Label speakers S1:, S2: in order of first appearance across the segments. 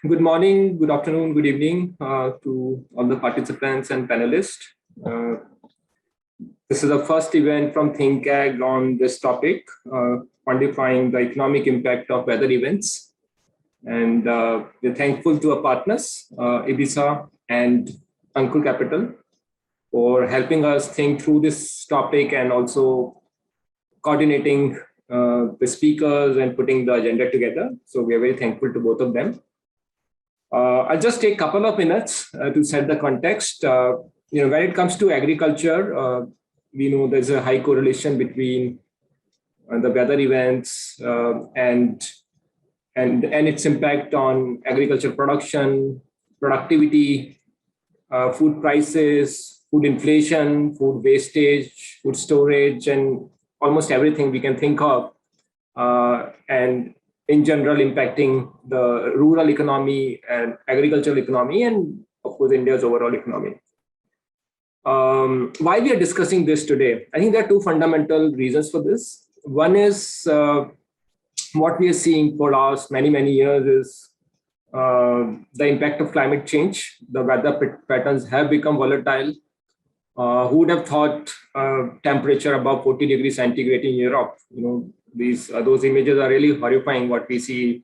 S1: Good morning, good afternoon, good evening to all the participants and panelists. Uh, this is the first event from ThinkAg on this topic, quantifying the economic impact of weather events. And we're thankful to our partners, Ibiza and Ankur Capital, for helping us think through this topic and also coordinating the speakers and putting the agenda together. So we are very thankful to both of them. I'll just take a couple of minutes to set the context. When it comes to agriculture, we know there's a high correlation between the weather events and its impact on agriculture production, productivity, food prices, food inflation, food wastage, food storage, and almost everything we can think of. And in general, impacting the rural economy and agricultural economy, and of course, India's overall economy. Why we are discussing this today? I think there are two fundamental reasons for this. One is what we are seeing for last many years is the impact of climate change. The weather patterns have become volatile. Who would have thought temperature above 40 degrees centigrade in Europe? Those images are really horrifying. What we see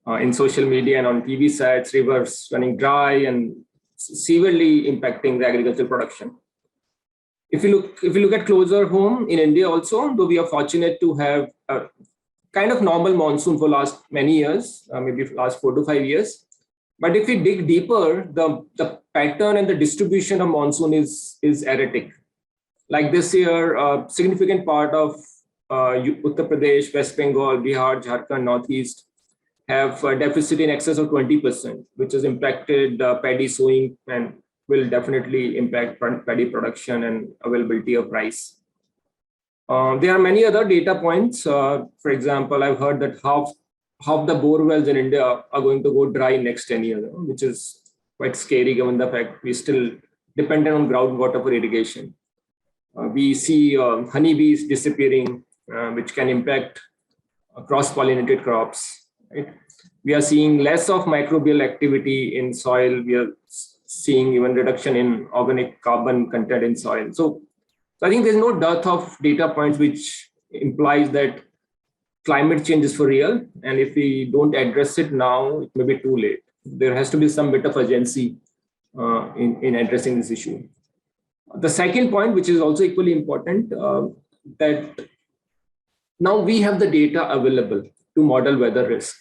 S1: in social media and on TV sets, rivers running dry and severely impacting the agricultural production. If you look at closer home in India also, though we are fortunate to have a kind of normal monsoon for last many years, maybe last 4 to 5 years. But if we dig deeper, the pattern and the distribution of monsoon is erratic. Like this year, a significant part of Uttar Pradesh, West Bengal, Bihar, Jharkhand, Northeast have a deficit in excess of 20%, which has impacted paddy sowing and will definitely impact paddy production and availability of rice. There are many other data points. For example, I've heard that half the bore wells in India are going to go dry next 10 years, which is quite scary given the fact we're still dependent on groundwater for irrigation. We see honeybees disappearing, which can impact cross-pollinated crops. Right? We are seeing less of microbial activity in soil. We are seeing even reduction in organic carbon content in soil. So I think there's no dearth of data points which implies that climate change is for real. And if we don't address it now, it may be too late. There has to be some bit of urgency in addressing this issue. The second point, which is also equally important, that now we have the data available to model weather risk.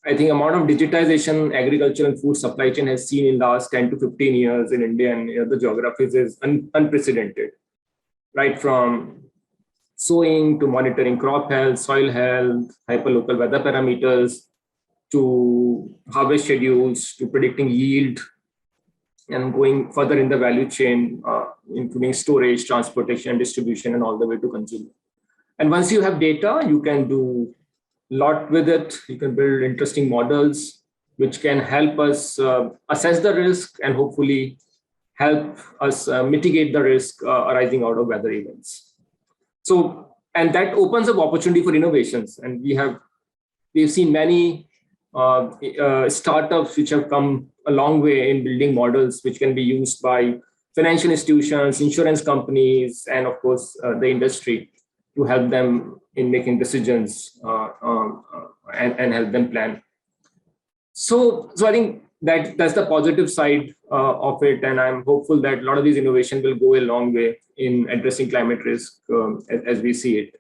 S1: I think amount of digitization, agriculture and food supply chain has seen in the last 10 to 15 years in India and other geographies is unprecedented, right? From sowing to monitoring crop health, soil health, hyperlocal weather parameters, to harvest schedules, to predicting yield, and going further in the value chain, including storage, transportation, distribution, and all the way to consumer. And once you have data, you can do a lot with it. You can build interesting models, which can help us assess the risk and hopefully help us mitigate the risk arising out of weather events. So, and that opens up opportunity for innovations. And we've seen many startups which have come a long way in building models which can be used by financial institutions, insurance companies, and of course the industry to help them in making decisions and help them plan. So I think that's the positive side of it, and I'm hopeful that a lot of these innovation will go a long way in addressing climate risk as we see it.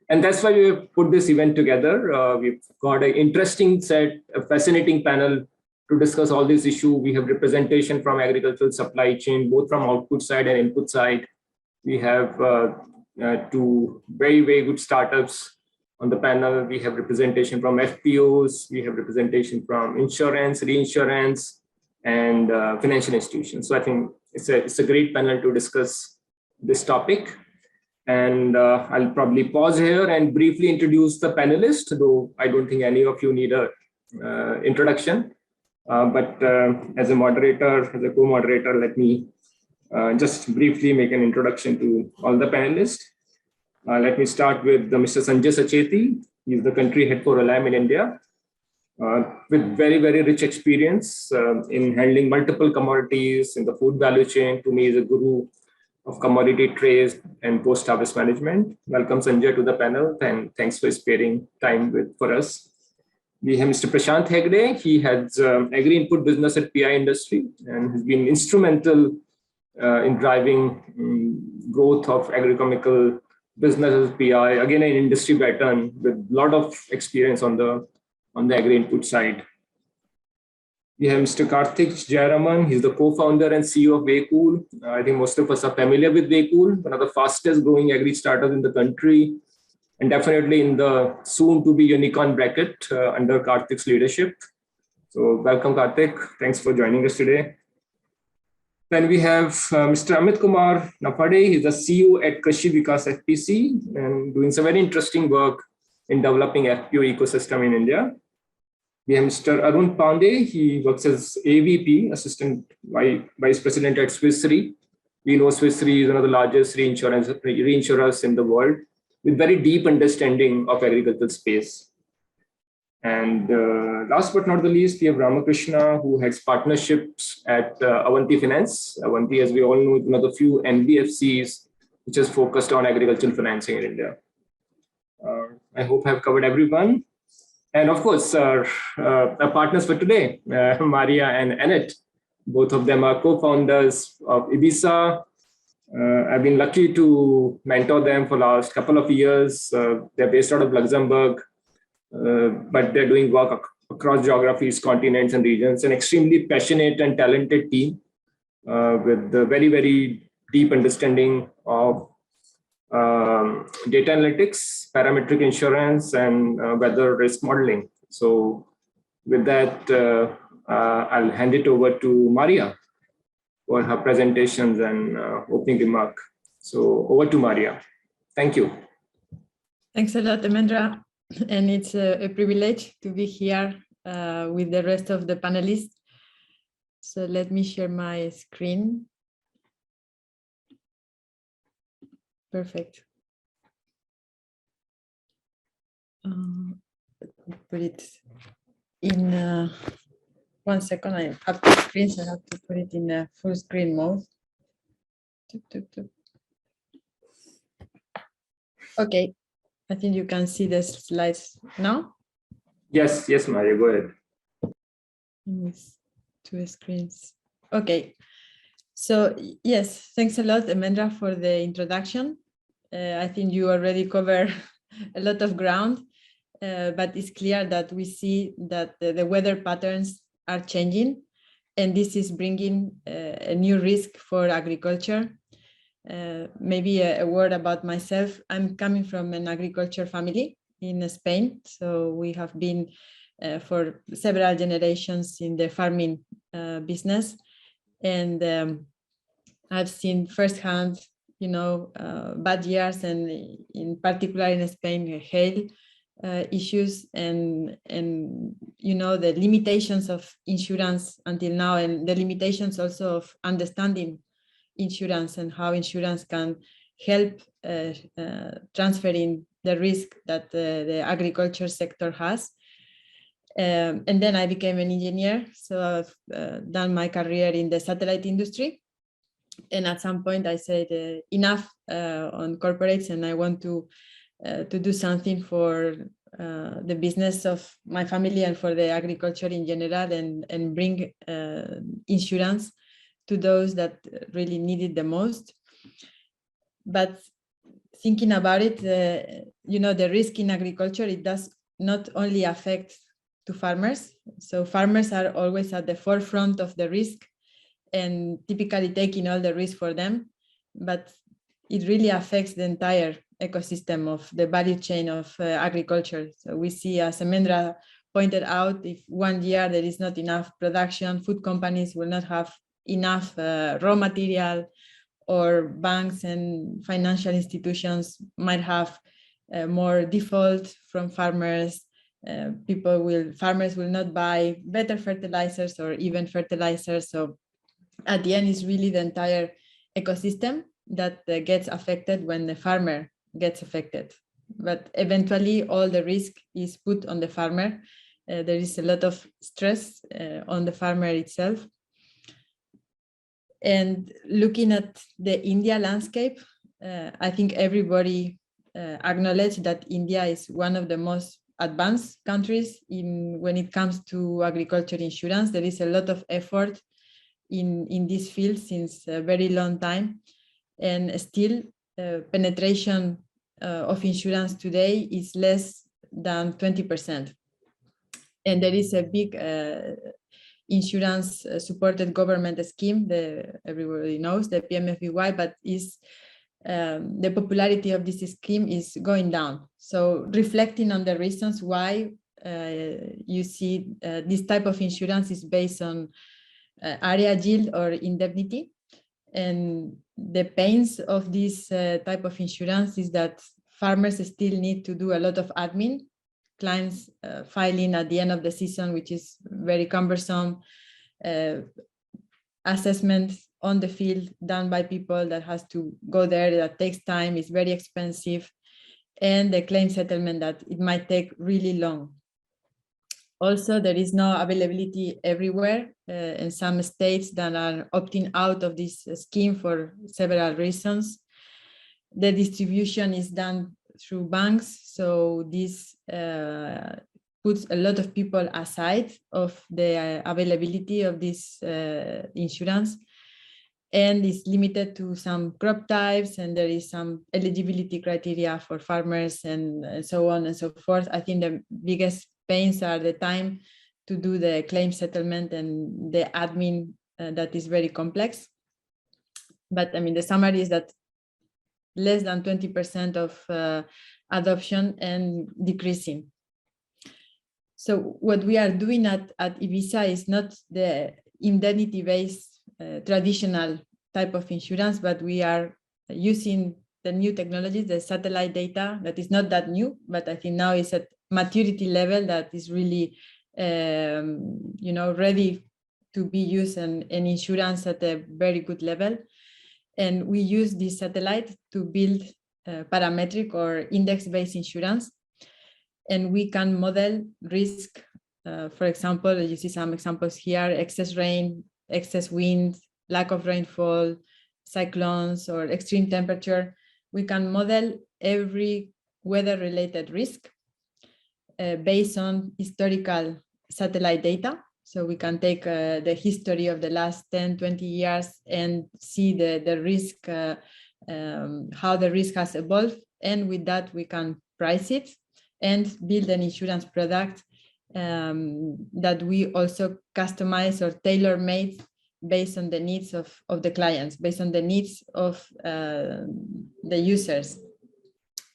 S1: And that's why we put this event together. We've got an interesting set, a fascinating panel to discuss all these issues. We have representation from agricultural supply chain, both from output side and input side. We have two very good startups on the panel. We have representation from FPOs. We have representation from insurance, reinsurance, and financial institutions. So I think it's a great panel to discuss this topic. And I'll probably pause here and briefly introduce the panelists, though I don't think any of you need a introduction. But as a moderator, as a co-moderator, let me just briefly make an introduction to all the panelists. Let me start with Mr. Sanjay Sacheti. He's the country head for Reliam in India. with very, very rich experience in handling multiple commodities in the food value chain. To me, is a guru of commodity trades and post-harvest management. Welcome, Sanjay, to the panel, and thanks for sparing time for us. We have Mr. Prashant Hegde. He heads agri-input business at PI Industry and has been instrumental in driving growth of agrochemical businesses PI. Again, an industry veteran with a lot of experience on the agri-input side. We have Mr. Karthik Jayaraman. He's the co-founder and CEO of Waycool. I think most of us are familiar with Waycool, one of the fastest growing agri startups in the country, and definitely in the soon-to-be unicorn bracket under Karthik's leadership. So welcome, Karthik. Thanks for joining us today. Then we have Mr. Amit Kumar Napade. He's the CEO at Krishi Vikas FPC and doing some very interesting work in developing FPO ecosystem in India. We have Mr. Arun Pandey. He works as AVP, Assistant Vice President at Swiss Re. We know Swiss Re is one of the largest reinsurers in the world with very deep understanding of agricultural space. And last but not the least, we have Ramakrishna, who has partnerships at Avanti Finance. Avanti, as we all know, is one of the few NBFCs which is focused on agricultural financing in India. I hope I've covered everyone. And of course, our partners for today, Maria and Annette, both of them are co-founders of Ibiza. I've been lucky to mentor them for the last couple of years. They're based out of Luxembourg, but they're doing work across geographies, continents, and regions. An extremely passionate and talented team with a very, very deep understanding of data analytics, parametric insurance, and weather risk modeling. So with that, I'll hand it over to Maria for her presentations and opening remark. So over to Maria. Thank you.
S2: Thanks a lot, Amendra. And it's a privilege to be here with the rest of the panelists. So let me share my screen. Perfect. Put it in 1 second. I have two screens. I have to put it in full screen mode. Okay. I think you can see the slides now.
S1: Yes, Maria, go ahead.
S2: Two screens. Okay. So yes, thanks a lot, Amendra, for the introduction. I think you already covered a lot of ground, but it's clear that we see that the weather patterns are changing, and this is bringing a new risk for agriculture. Maybe a word about myself. I'm coming from an agriculture family in Spain. So we have been for several generations in the farming business. And I've seen firsthand, bad years, and in particular in Spain, hail issues and the limitations of insurance until now, and the limitations also of understanding insurance and how insurance can help transferring the risk that the agriculture sector has. And then I became an engineer. So I've done my career in the satellite industry. And at some point I said enough on corporates, and I want to do something for the business of my family and for the agriculture in general, and bring insurance to those that really need it the most. But thinking about it, the risk in agriculture, it does not only affect to farmers. So farmers are always at the forefront of the risk and typically taking all the risk for them, but it really affects the entire ecosystem of the value chain of agriculture. So we see, as Amendra pointed out, if 1 year there is not enough production, food companies will not have enough raw material, or banks and financial institutions might have more default from farmers. Farmers will not buy better fertilizers or even fertilizers. So at the end, it's really the entire ecosystem that gets affected when the farmer gets affected. But eventually all the risk is put on the farmer, There is a lot of stress on the farmer itself. And looking at the India landscape, I think everybody acknowledges that India is one of the most advanced countries when it comes to agriculture insurance. There is a lot of effort in this field since a very long time, and still penetration of insurance today is less than 20%. And there is a big insurance supported government scheme, everybody knows, the PMFBY, but the popularity of this scheme is going down. So reflecting on the reasons why you see this type of insurance is based on area yield or indemnity. And the pains of this type of insurance is that farmers still need to do a lot of admin, clients filing at the end of the season, which is very cumbersome, assessment on the field done by people that has to go there, that takes time, is very expensive, and the claim settlement that it might take really long. Also, there is no availability everywhere in some states that are opting out of this scheme for several reasons. The distribution is done through banks, so this puts a lot of people aside of the availability of this insurance, and is limited to some crop types, and there is some eligibility criteria for farmers and so on and so forth. I think the biggest pains are the time to do the claim settlement and the admin that is very complex. But I mean, the summary is that less than 20% of adoption and decreasing. So what we are doing at Ibiza is not the indemnity-based traditional type of insurance, but we are using the new technologies, the satellite data that is not that new, but I think now is at maturity level that is really ready to be used and insurance at a very good level. And we use this satellite to build parametric or index-based insurance. And we can model risk. For example, you see some examples here: excess rain, excess wind, lack of rainfall, cyclones, or extreme temperature. We can model every weather-related risk based on historical satellite data. So we can take the history of the last 10, 20 years and see the risk, how the risk has evolved. And with that, we can price it and build an insurance product that we also customize or tailor-made based on the needs of the clients, based on the needs of the users,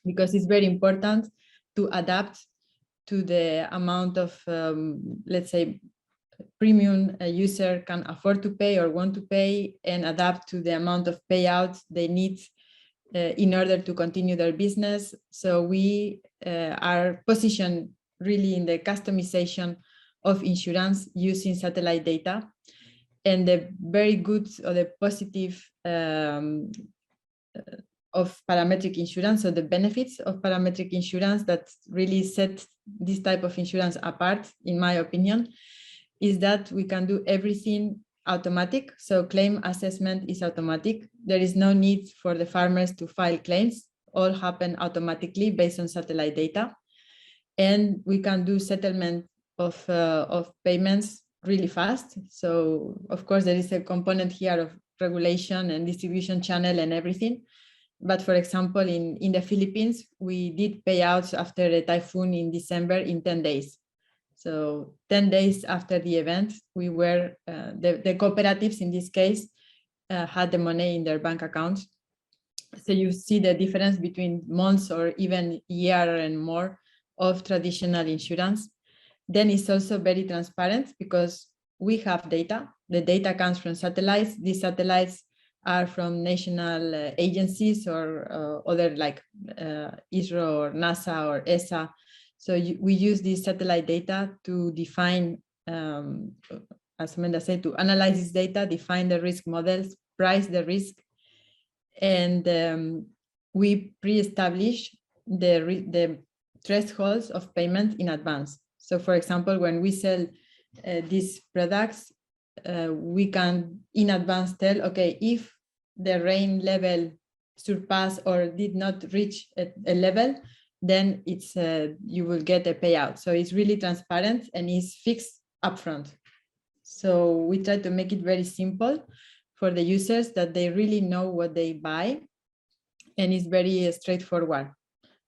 S2: because it's very important to adapt to the amount of, let's say, premium a user can afford to pay or want to pay, and adapt to the amount of payouts they need in order to continue their business. So we are positioned really in the customization of insurance using satellite data. And the very good or the positive of parametric insurance, so the benefits of parametric insurance that really set this type of insurance apart, in my opinion, is that we can do everything automatic. So claim assessment is automatic. There is no need for the farmers to file claims. All happen automatically based on satellite data. And we can do settlement of payments really fast. So of course there is a component here of regulation and distribution channel and everything. But for example, in the Philippines, we did payouts after a typhoon in December in 10 days. So 10 days after the event, we were, the cooperatives in this case, had the money in their bank accounts. So you see the difference between months or even year and more of traditional insurance. Then it's also very transparent because we have data. The data comes from satellites. These satellites are from national agencies or other like ISRO or NASA or ESA. So we use this satellite data to define, as Amanda said, to analyze this data, define the risk models, price the risk, and we pre-establish the thresholds of payment in advance. So for example, when we sell these products, we can in advance tell, okay, if the rain level surpassed or did not reach a level, then it's you will get a payout. So it's really transparent and is fixed upfront. So we try to make it very simple for the users, that they really know what they buy, and it's very straightforward.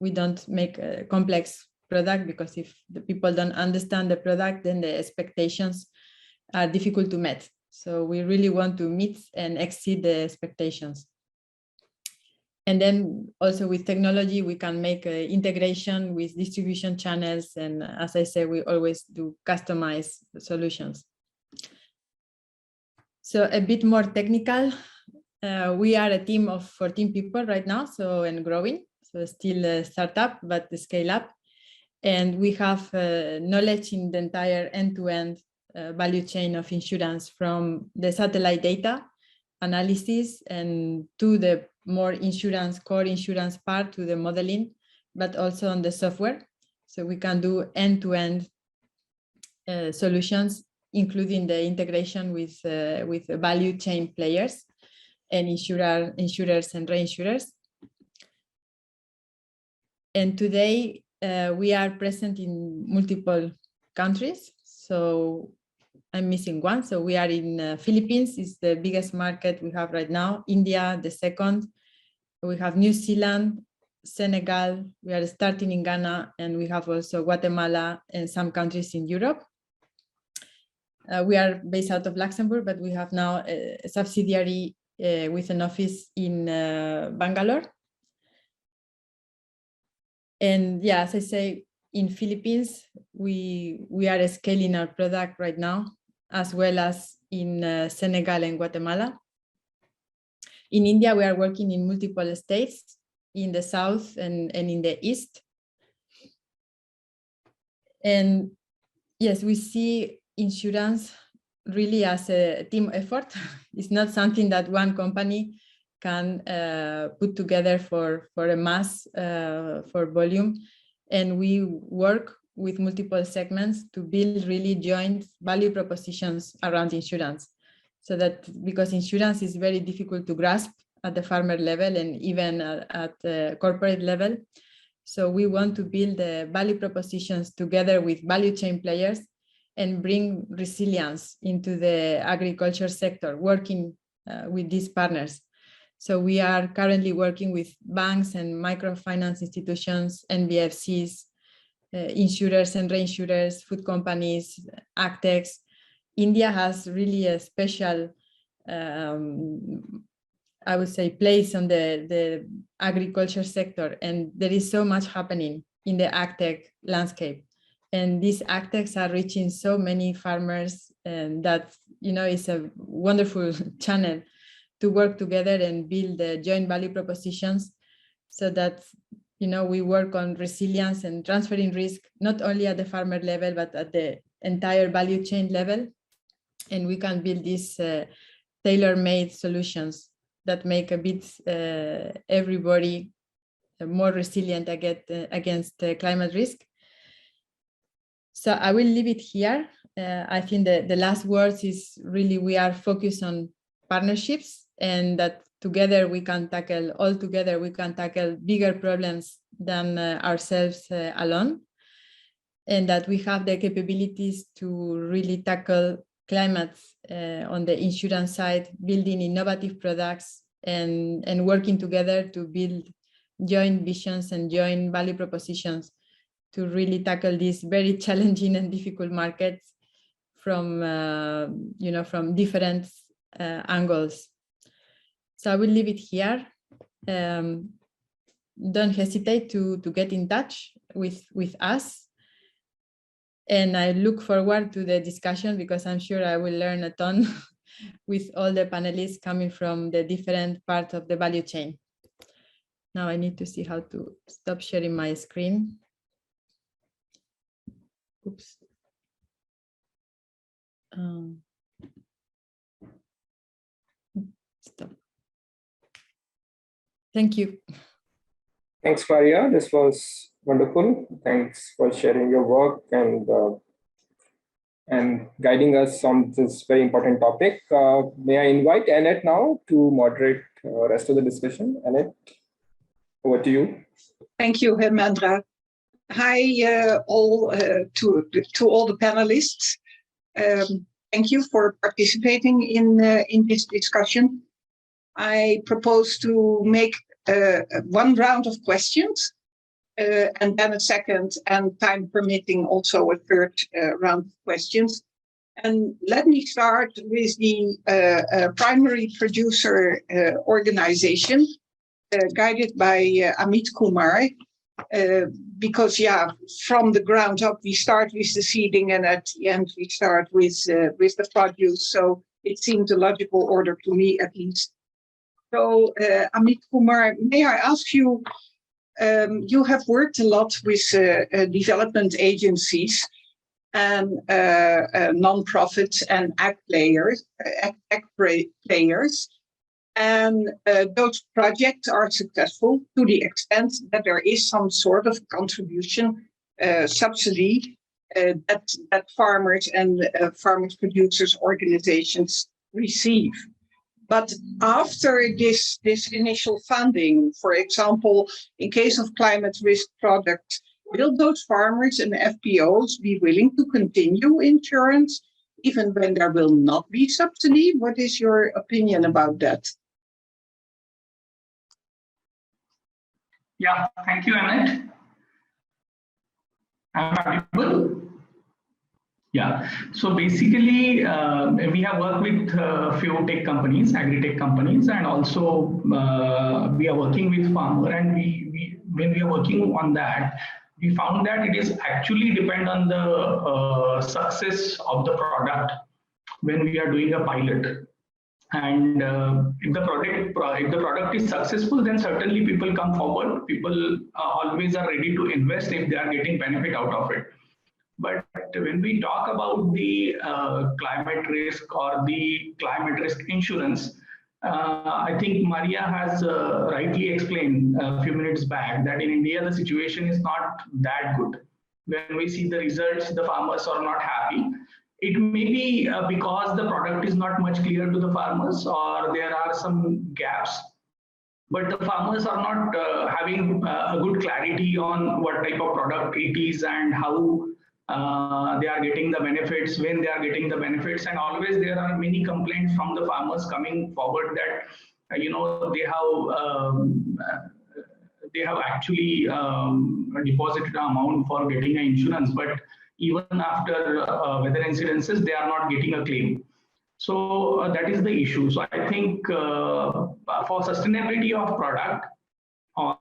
S2: We don't make a complex product, because if the people don't understand the product, then the expectations are difficult to meet. So we really want to meet and exceed the expectations. And then also with technology, we can make integration with distribution channels. And as I say, we always do customized solutions. So a bit more technical, we are a team of 14 people right now, so, and growing. So still a startup, but the scale up. And we have knowledge in the entire end-to-end value chain of insurance, from the satellite data analysis and to the more insurance, core insurance part, to the modeling, but also on the software. So we can do end-to-end solutions, including the integration with value chain players and insurers and reinsurers. And today we are present in multiple countries. So I'm missing one. So we are in Philippines, is the biggest market we have right now. India, the second. We have New Zealand, Senegal. We are starting in Ghana, and we have also Guatemala and some countries in Europe. We are based out of Luxembourg, but we have now a subsidiary with an office in Bangalore. And yeah, as I say, in Philippines, we are scaling our product right now, as well as in Senegal and Guatemala. In India, we are working in multiple states, in the south and in the east. And yes, we see insurance really as a team effort. It's not something that one company can put together for a mass, for volume. And we work with multiple segments to build really joint value propositions around insurance. So that, because insurance is very difficult to grasp at the farmer level and even at the corporate level. So we want to build the value propositions together with value chain players and bring resilience into the agriculture sector, working with these partners. So we are currently working with banks and microfinance institutions, NBFCs, insurers and reinsurers, food companies, AgTechs. India has really a special, I would say, place on the agriculture sector. And there is so much happening in the AgTech landscape. And these AgTechs are reaching so many farmers, and that, you know, is a wonderful channel to work together and build the joint value propositions, so that, you know, we work on resilience and transferring risk, not only at the farmer level, but at the entire value chain level. And we can build these tailor-made solutions that make a bit everybody more resilient against climate risk. So I will leave it here. I think the last words is really, we are focused on partnerships, and that together we can tackle, all together we can tackle bigger problems than ourselves alone. And that we have the capabilities to really tackle climate on the insurance side, building innovative products and working together to build joint visions and joint value propositions to really tackle these very challenging and difficult markets from, you know, from different angles. So I will leave it here. Don't hesitate to get in touch with us. And I look forward to the discussion, because I'm sure I will learn a ton with all the panelists coming from the different parts of the value chain. Now I need to see how to stop sharing my screen. Oops. Stop. Thank you.
S1: Thanks, Maria. This was Wonderful. Thanks for sharing your work and guiding us on this very important topic. May I invite Annette now to moderate rest of the discussion? Annette, over to you.
S3: Thank you, Hermandra. Hi, all to all the panelists. Thank you for participating in this discussion. I propose to make one round of questions and then a second, and time permitting, also a third round of questions. And let me start with the primary producer organization, guided by Amit Kumar, because from the ground up we start with the seeding, and at the end we start with the produce. So it seemed a logical order to me, at least. So Amit Kumar, may I ask you? You have worked a lot with development agencies and non-profits and ag players, and those projects are successful to the extent that there is some sort of contribution subsidy that farmers and farmers producers organizations receive. But after this initial funding, for example, in case of climate risk products, will those farmers and FPOs be willing to continue insurance even when there will not be subsidy? What is your opinion about that?
S4: Yeah, thank you, Annette. I'm audible? Yeah, so basically, we have worked with a few tech companies, agri-tech companies, and also we are working with farmer. And when we are working on that, we found that it is actually depend on the success of the product when we are doing a pilot. And if the product is successful, then certainly people come forward. People always are ready to invest if they are getting benefit out of it. But when we talk about the climate risk or the climate risk insurance, I think Maria has rightly explained a few minutes back that in India, the situation is not that good. When we see the results, the farmers are not happy. It may be because the product is not much clear to the farmers, or there are some gaps. But the farmers are not having a good clarity on what type of product it is and how they are getting the benefits, when they are getting the benefits. And always there are many complaints from the farmers coming forward that they have actually deposited an amount for getting an insurance, but even after weather incidences, they are not getting a claim. So that is the issue. So I think for sustainability of product, or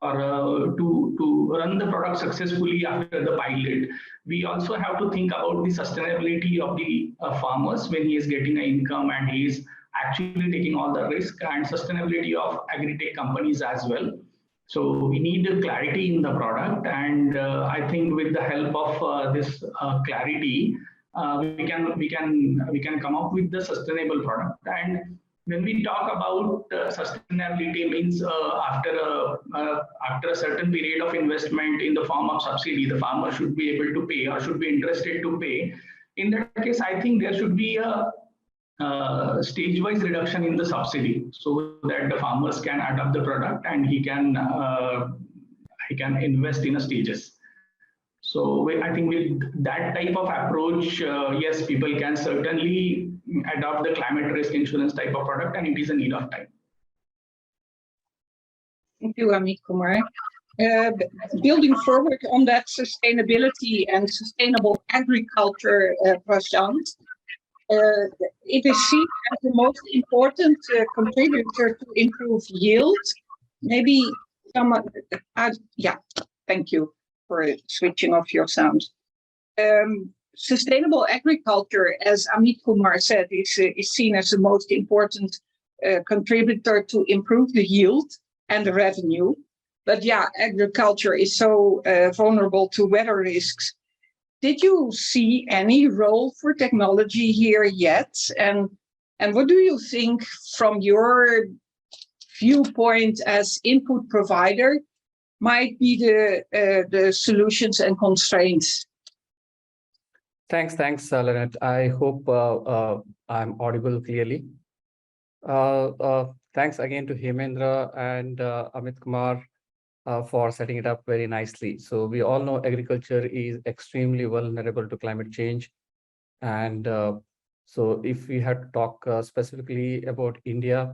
S4: to run the product successfully after the pilot, we also have to think about the sustainability of the farmers when he is getting an income and he is actually taking all the risk, and sustainability of agri-tech companies as well. So we need clarity in the product, and I think with the help of this clarity, we can come up with the sustainable product. And when we talk about sustainability, means after a certain period of investment in the form of subsidy, the farmer should be able to pay or should be interested to pay. In that case, I think there should be a stage-wise reduction in the subsidy, so that the farmers can adopt the product and he can invest in stages. So I think with that type of approach, yes, people can certainly adopt the climate risk insurance type of product, and it is a need of time.
S3: Thank you, Amit Kumar. Building forward on that sustainability and sustainable agriculture, Prashant, it is seen as the most important contributor to improve yield. Maybe someone, thank you for switching off your sound. Sustainable agriculture, as Amit Kumar said, is seen as the most important contributor to improve the yield and the revenue. But yeah, agriculture is so vulnerable to weather risks. Did you see any role for technology here yet? And what do you think from your viewpoint as input provider? might be the solutions and constraints?
S5: Thanks, Lynette. I hope I'm audible clearly. Thanks again to Hemendra and Amit Kumar for setting it up very nicely. So we all know agriculture is extremely vulnerable to climate change. And so if we had to talk specifically about India,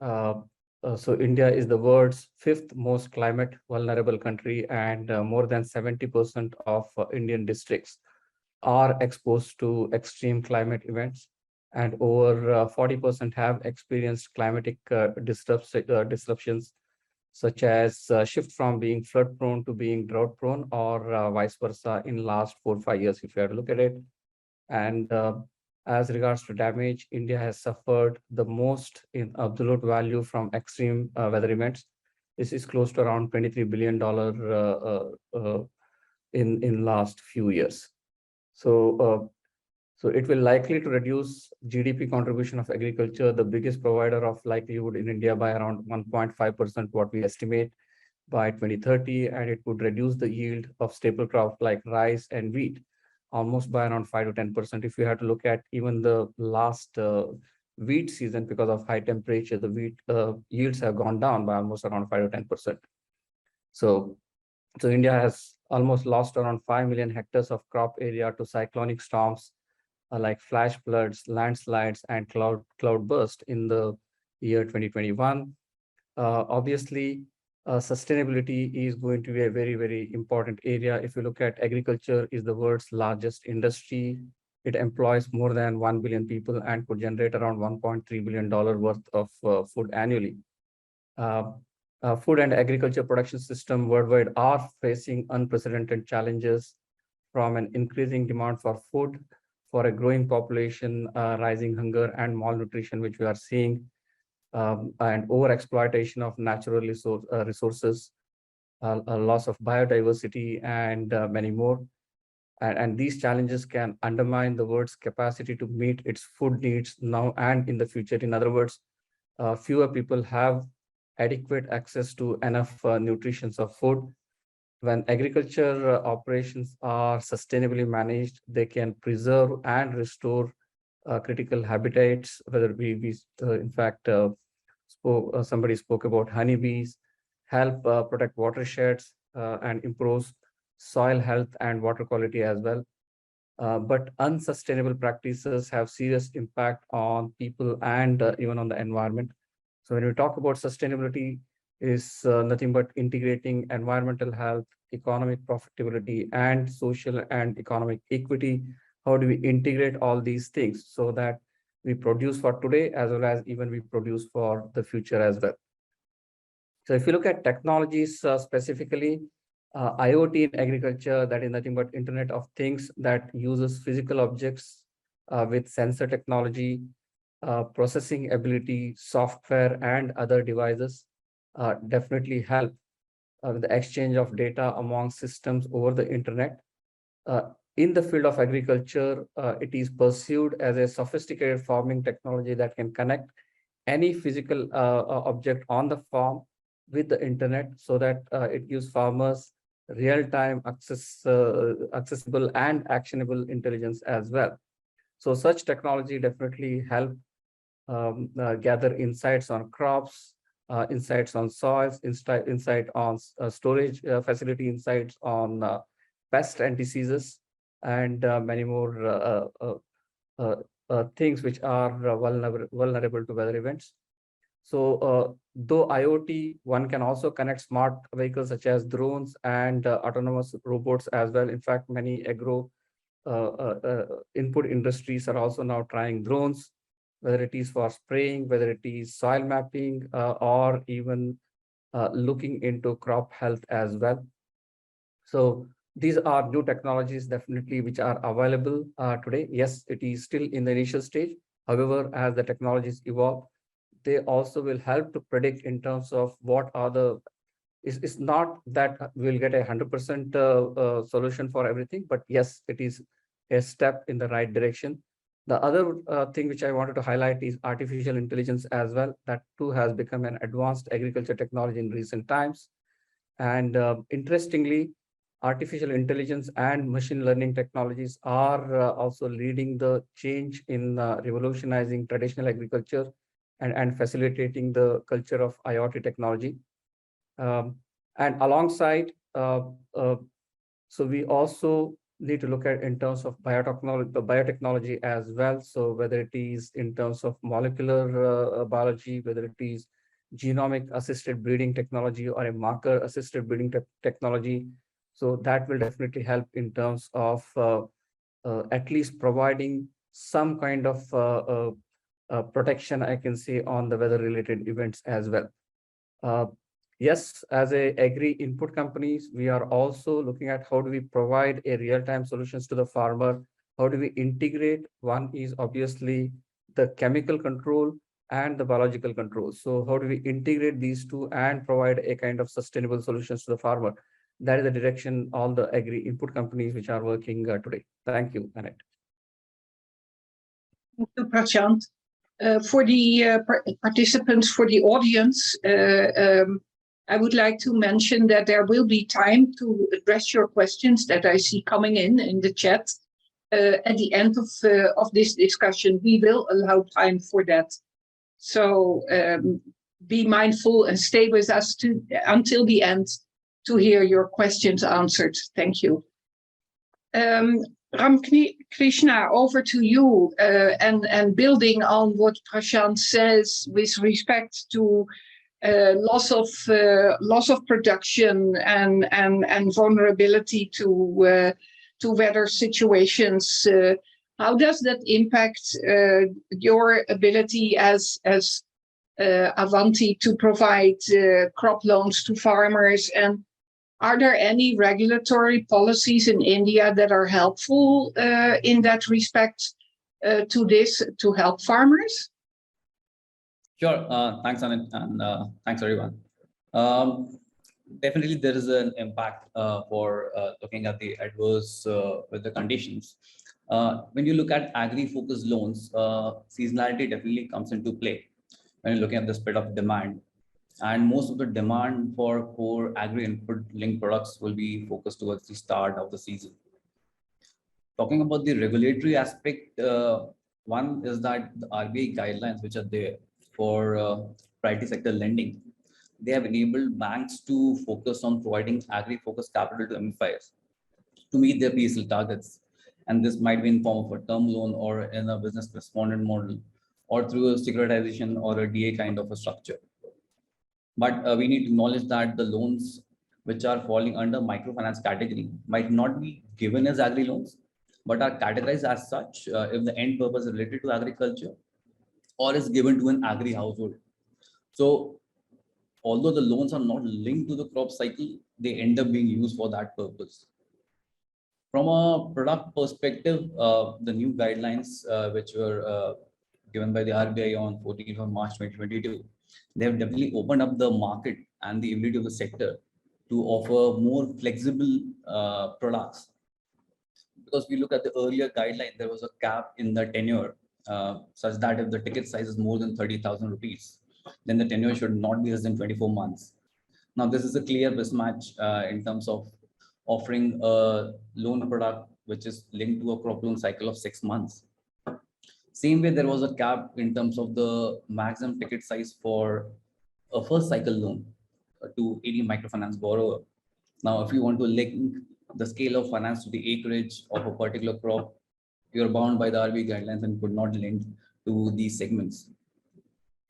S5: so India is the world's 5th most climate vulnerable country, and more than 70% of Indian districts are exposed to extreme climate events, and over 40% have experienced climatic disruptions, such as shift from being flood prone to being drought prone, or vice versa in last 4 or 5 years, if you have to look at it. And as regards to damage, India has suffered the most in absolute value from extreme weather events. This is close to around $23 billion in last few years. So it will likely to reduce GDP contribution of agriculture, the biggest provider of livelihood in India, by around 1.5%, what we estimate by 2030, and it would reduce the yield of staple crops like rice and wheat almost by around 5 to 10%. If you have to look at even the last wheat season, because of high temperature, the wheat yields have gone down by almost around 5 to 10%. So India has almost lost around 5 million hectares of crop area to cyclonic storms like flash floods, landslides, and cloud burst in the year 2021. Obviously, sustainability is going to be a very, very important area. If you look at agriculture, is the world's largest industry. It employs more than 1 billion people and could generate around $1.3 billion worth of food annually. Food and agriculture production system worldwide are facing unprecedented challenges, from an increasing demand for food, for a growing population, rising hunger and malnutrition, which we are seeing, and overexploitation of natural resources, a loss of biodiversity, and many more. And these challenges can undermine the world's capacity to meet its food needs now and in the future. In other words, fewer people have adequate access to enough nutrition of food. When agriculture operations are sustainably managed, they can preserve and restore critical habitats, whether in fact, somebody spoke about honeybees, help protect watersheds, and improve soil health and water quality as well. But unsustainable practices have serious impact on people and even on the environment. So when we talk about sustainability, is nothing but integrating environmental health, economic profitability, and social and economic equity. How do we integrate all these things so that we produce for today as well as even we produce for the future as well? So if you look at technologies specifically, IoT in agriculture, that is nothing but Internet of Things that uses physical objects with sensor technology, processing ability, software, and other devices definitely help with the exchange of data among systems over the internet. In the field of agriculture, it is pursued as a sophisticated farming technology that can connect any physical object on the farm with the internet, so that it gives farmers real-time accessible and actionable intelligence as well. So such technology definitely help gather insights on crops, insights on soils, insight on storage facility, insights on pests and diseases, and many more things which are vulnerable to weather events. So though IoT, one can also connect smart vehicles such as drones and autonomous robots as well. In fact, many agro input industries are also now trying drones, whether it is for spraying, whether it is soil mapping, or even looking into crop health as well. So these are new technologies definitely which are available today. Yes, it is still in the initial stage. However, as the technologies evolve, they also will help to predict in terms of what are the, it's not that we'll get 100% solution for everything, but yes, it is a step in the right direction. The other thing which I wanted to highlight is artificial intelligence as well. That too has become an advanced agriculture technology in recent times. And interestingly, artificial intelligence and machine learning technologies are also leading the change in revolutionizing traditional agriculture and facilitating the culture of IoT technology. And alongside, so we also need to look at in terms of biotechnology as well. So whether it is in terms of molecular biology, whether it is genomic assisted breeding technology or a marker assisted breeding technology. So that will definitely help in terms of at least providing some kind of protection, I can say, on the weather related events as well. Yes, as a agri input companies, we are also looking at how do we provide a real-time solutions to the farmer. How do we integrate? One is obviously the chemical control and the biological control. So how do we integrate these two and provide a kind of sustainable solutions to the farmer? That is the direction all the agri input companies which are working today. Thank you, Annette.
S3: Thank you, Prashant. For the participants, for the audience, I would like to mention that there will be time to address your questions that I see coming in the chat. At the end of this discussion, we will allow time for that. So be mindful and stay with us until the end to hear your questions answered. Thank you. Ram Krishna, over to you, and building on what Prashant says with respect to loss of production and vulnerability to weather situations. How does that impact your ability as Avanti to provide crop loans to farmers? And are there any regulatory policies in India that are helpful in that respect to help farmers?
S6: Sure. Thanks, Anand, and thanks, everyone. Definitely, there is an impact for looking at the adverse weather conditions. When you look at agri-focused loans, seasonality definitely comes into play when you're looking at the spread of demand. And most of the demand for core agri-input linked products will be focused towards the start of the season. Talking about the regulatory aspect, one is that the RBI guidelines which are there for priority sector lending, they have enabled banks to focus on providing agri-focused capital to MFIs to meet their PSL targets. And this might be in form of a term loan or in a business correspondent model or through a securitization or a DA kind of a structure. But we need to acknowledge that the loans which are falling under microfinance category might not be given as agri loans, but are categorized as such if the end purpose is related to agriculture or is given to an agri household. So although the loans are not linked to the crop cycle, they end up being used for that purpose. From a product perspective, the new guidelines which were given by the RBI on 14th of March 2022, they have definitely opened up the market and the ability of the sector to offer more flexible products. Because we look at the earlier guideline, there was a cap in the tenure such that if the ticket size is more than 30,000 rupees, then the tenure should not be less than 24 months. Now, this is a clear mismatch in terms of offering a loan product which is linked to a crop loan cycle of 6 months. Same way, there was a cap in terms of the maximum ticket size for a first cycle loan to any microfinance borrower. Now, if you want to link the scale of finance to the acreage of a particular crop, you're bound by the RBI guidelines and could not link to these segments.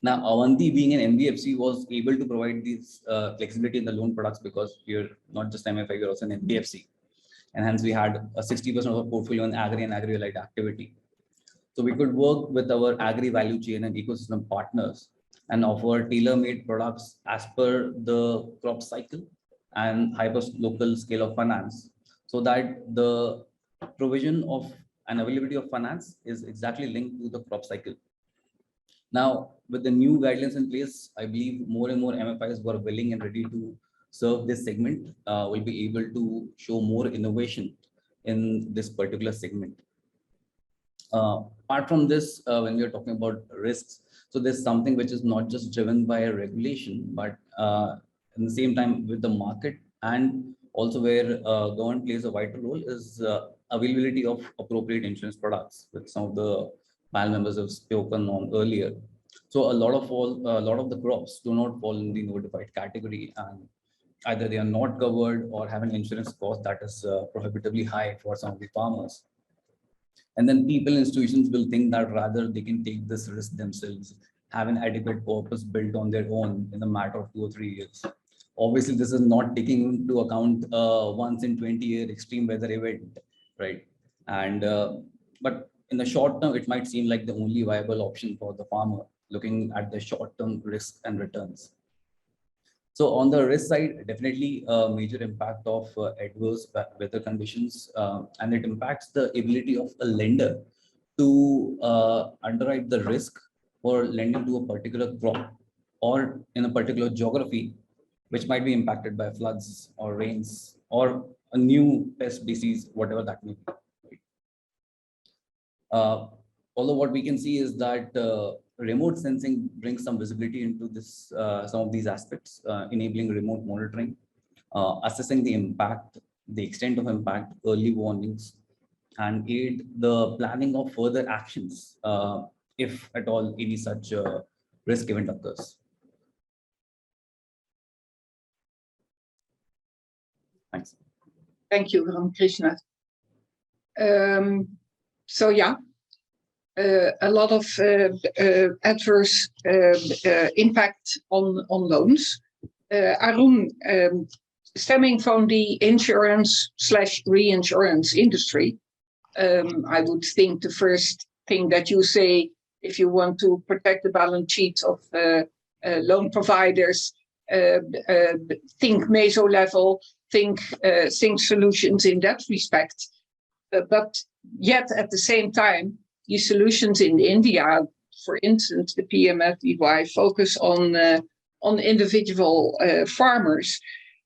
S6: Now, Avanti, being an NBFC, was able to provide this flexibility in the loan products because you're not just MFI, you're also an NBFC. And hence, we had a 60% of the portfolio in agri and agri-related activity. So we could work with our agri value chain and ecosystem partners and offer tailor-made products as per the crop cycle and hyper-local scale of finance, so that the provision of and availability of finance is exactly linked to the crop cycle. Now, with the new guidelines in place, I believe more and more MFIs who are willing and ready to serve this segment will be able to show more innovation in this particular segment. Apart from this, when we are talking about risks, so there's something which is not just driven by a regulation, but in the same time with the market, and also where government plays a vital role is availability of appropriate insurance products, which some of the panel members have spoken on earlier. So a lot of the crops do not fall in the notified category, and either they are not covered or have an insurance cost that is prohibitively high for some of the farmers. And then people, institutions will think that rather they can take this risk themselves, have an adequate corpus built on their own in a matter of 2 or 3 years. Obviously, this is not taking into account once in 20-year extreme weather event, right? And but in the short term, it might seem like the only viable option for the farmer, looking at the short-term risk and returns. So on the risk side, definitely a major impact of adverse weather conditions, and it impacts the ability of a lender to underwrite the risk for lending to a particular crop or in a particular geography, which might be impacted by floods or rains or a new pest disease, whatever that may be. Although what we can see is that remote sensing brings some visibility into this, some of these aspects, enabling remote monitoring, assessing the impact, the extent of impact, early warnings, and aid the planning of further actions if at all any such risk event occurs. Thanks.
S3: Thank you, Krishna. So yeah, a lot of adverse impact on loans. Arun, stemming from the insurance/reinsurance industry, I would think the first thing that you say, if you want to protect the balance sheets of loan providers, think meso level, think solutions in that respect. But yet at the same time, these solutions in India, for instance, the PMFBY, focus on individual farmers.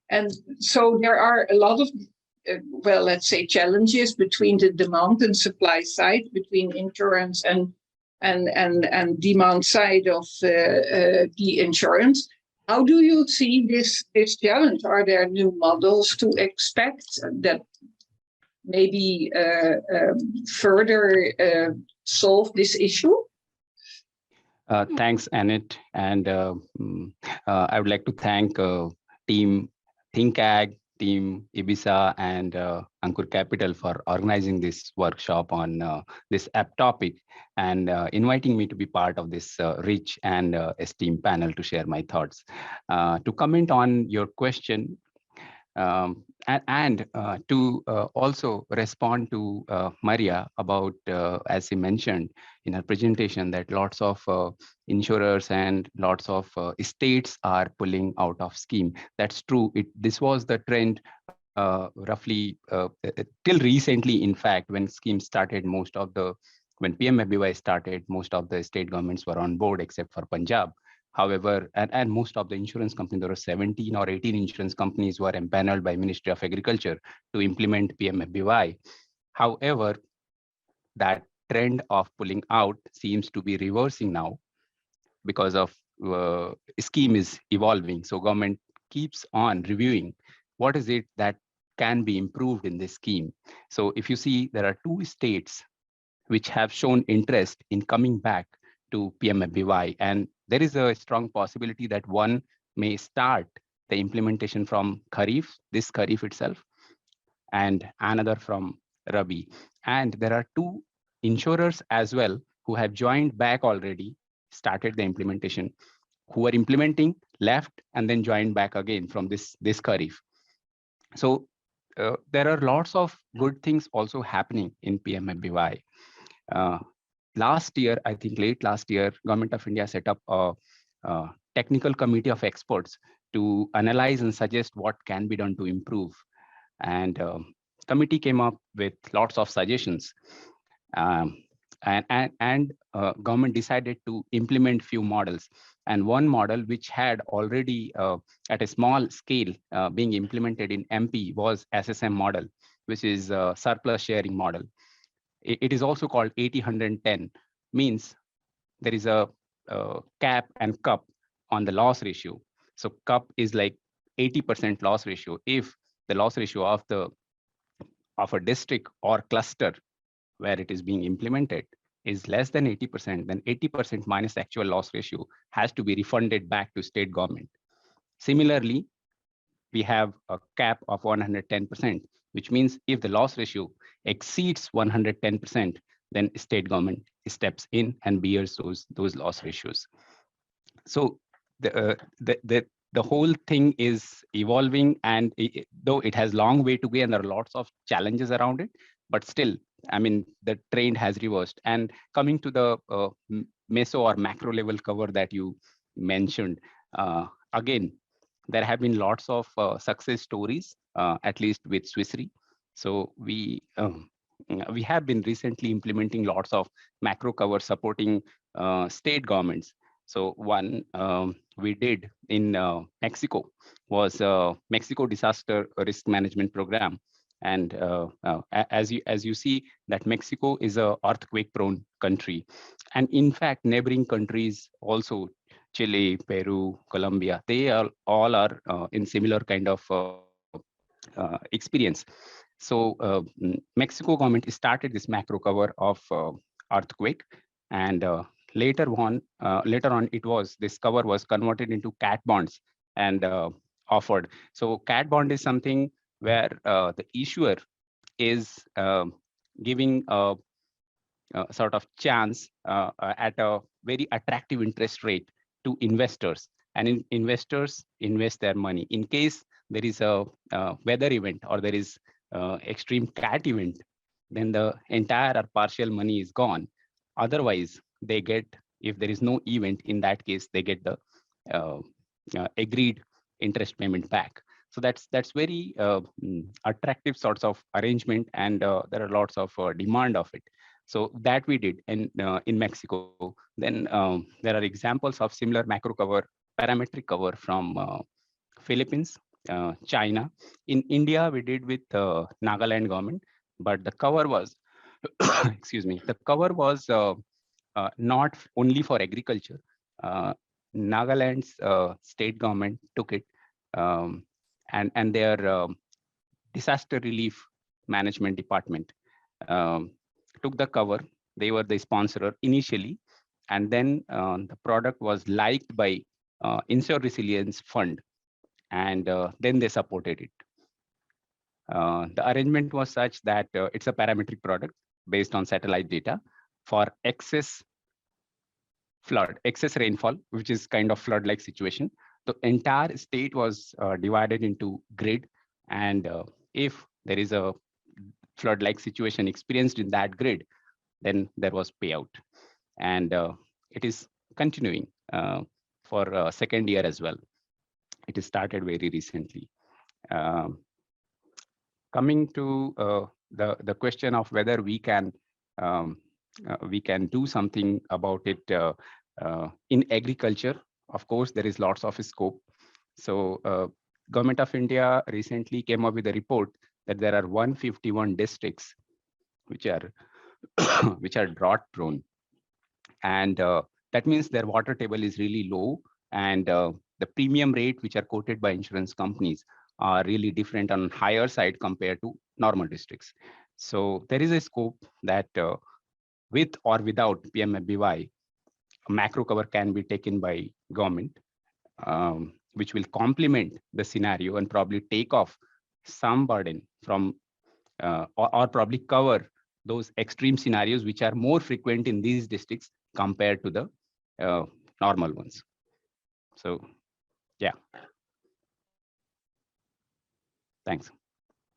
S3: And so there are a lot of, well, let's say, challenges between the demand and supply side, between insurance and demand side of the insurance. How do you see this challenge? Are there new models to expect that maybe further solve this issue?
S7: Thanks, Annette. And I would like to thank Team ThinkAg, Team Ibiza, and Ankur Capital for organizing this workshop on this app topic and inviting me to be part of this rich and esteemed panel to share my thoughts. To comment on your question, and to also respond to Maria about, as he mentioned in her presentation, that lots of insurers and lots of states are pulling out of scheme. That's true. This was the trend roughly till recently. In fact, when scheme started, when PMFBY started, most of the state governments were on board except for Punjab. However, and most of the insurance companies, there were 17 or 18 insurance companies were empaneled by Ministry of Agriculture to implement PMFBY. However, that trend of pulling out seems to be reversing now because of scheme is evolving. So government keeps on reviewing what is it that can be improved in this scheme. So if you see, there are 2 states which have shown interest in coming back to PMFBY, and there is a strong possibility that one may start the implementation from this Kharif itself, and another from Rabi. And there are 2 insurers as well who have joined back already, started the implementation, who are implementing, left, and then joined back again from this Kharif. So there are lots of good things also happening in PMFBY. Last year, I think late last year, Government of India set up a technical committee of experts to analyze and suggest what can be done to improve. And committee came up with lots of suggestions. And government decided to implement few models. And one model which had already at a small scale being implemented in MP was SSM model, which is a surplus sharing model. It is also called 80-110, means there is a cap and cup on the loss ratio. So cup is like 80% loss ratio, if the loss ratio of a district or cluster where it is being implemented is less than 80%, then 80% minus actual loss ratio has to be refunded back to state government. Similarly, we have a cap of 110%, which means if the loss ratio exceeds 110%, then state government steps in and bears those loss ratios. So the whole thing is evolving, and though it has long way to go and there are lots of challenges around it, but still, I mean, the trend has reversed. And coming to the meso or macro level cover that you mentioned, again, there have been lots of success stories, at least with Swiss Re. So we have been recently implementing lots of macro cover supporting state governments. So one we did in Mexico was Mexico Disaster Risk Management Program. And as you see that Mexico is a earthquake prone country. And in fact, neighboring countries also, Chile, Peru, Colombia, they all are in similar kind of experience. So Mexico government started this macro cover of earthquake, and later on this cover was converted into cat bonds and offered. So cat bond is something where the issuer is giving a sort of chance at a very attractive interest rate to investors, and investors invest their money. In case there is a weather event or there is extreme cat event, then the entire or partial money is gone. Otherwise, they get, if there is no event, in that case, they get the agreed interest payment back. So that's very attractive sorts of arrangement, and there are lots of demand of it. So that we did in Mexico. Then there are examples of similar macro cover, parametric cover from Philippines, China. In India, we did with Nagaland government, but the cover was, excuse me, the cover was not only for agriculture. Nagaland's state government took it, and their disaster relief management department took the cover. They were the sponsor initially, and then the product was liked by Insure Resilience Fund, and then they supported it. The arrangement was such that it's a parametric product based on satellite data for excess rainfall, which is kind of flood-like situation. The entire state was divided into grid, and if there is a flood-like situation experienced in that grid, then there was payout. And it is continuing for second year as well. It is started very recently. Coming to the question of whether we can do something about it in agriculture, of course, there is lots of scope. So Government of India recently came up with a report that there are 151 districts which are drought prone, and that means their water table is really low, and the premium rate which are quoted by insurance companies are really different on higher side compared to normal districts. So there is a scope that with or without PMFBY, a macro cover can be taken by government, which will complement the scenario and probably take off some burden from or probably cover those extreme scenarios which are more frequent in these districts compared to the normal ones. So, yeah. Thanks.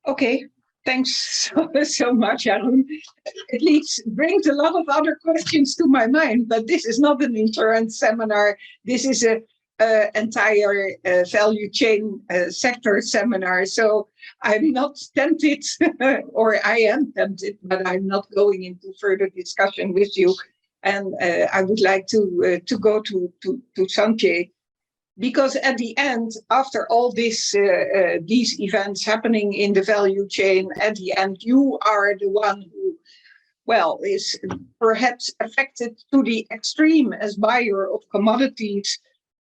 S3: Okay, thanks so much, Aaron. It brings a lot of other questions to my mind, but this is not an insurance seminar. This is a entire value chain sector seminar. So I'm not tempted, or I am tempted, but I'm not going into further discussion with you. And I would like to go to Sanjay, because at the end, after all this, these events happening in the value chain, at the end, you are the one who, well, is perhaps affected to the extreme as buyer of commodities.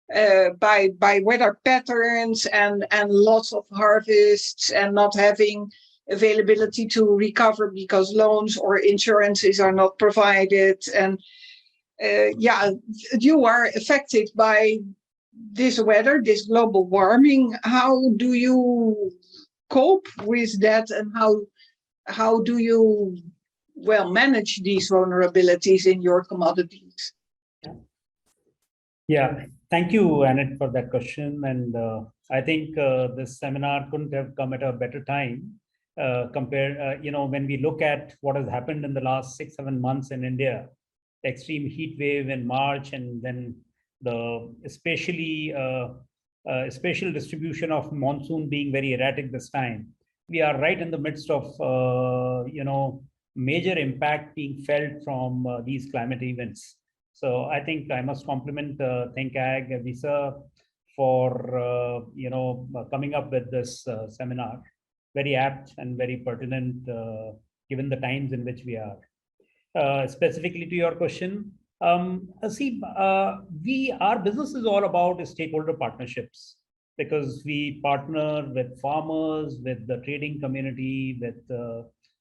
S3: by weather patterns and lots of harvests and not having availability to recover because loans or insurances are not provided. And yeah, you are affected by this weather, this global warming. How do you cope with that, and how do you manage these vulnerabilities in your commodities?
S8: Yeah, thank you, Annette, for that question. And I think this seminar couldn't have come at a better time when we look at what has happened in the last 6-7 months in India, the extreme heat wave in March, and then the spatial distribution of monsoon being very erratic this time. We are right in the midst of, major impact being felt from these climate events. So I think I must compliment ThinkAg Visa for coming up with this seminar. Very apt and very pertinent given the times in which we are. Specifically to your question, our business is all about stakeholder partnerships, because we partner with farmers, with the trading community, with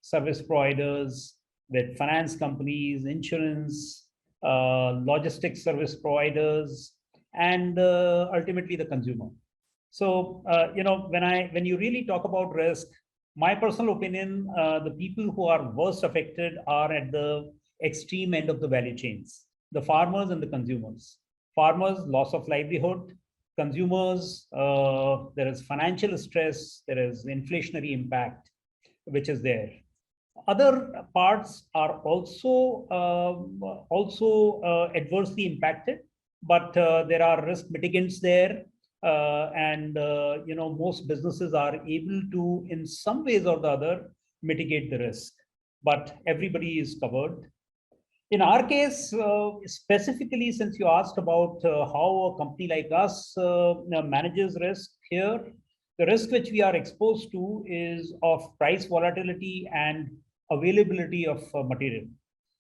S8: service providers, with finance companies, insurance, logistics service providers, and ultimately the consumer. So, when you really talk about risk, my personal opinion, the people who are worst affected are at the extreme end of the value chains, the farmers and the consumers. Farmers, loss of livelihood. Consumers, there is financial stress, there is inflationary impact, which is there. Other parts are also adversely impacted, but there are risk mitigants there. Most businesses are able to, in some ways or the other, mitigate the risk, but everybody is covered. In our case, specifically, since you asked about how a company like us manages risk here, the risk which we are exposed to is of price volatility and availability of material.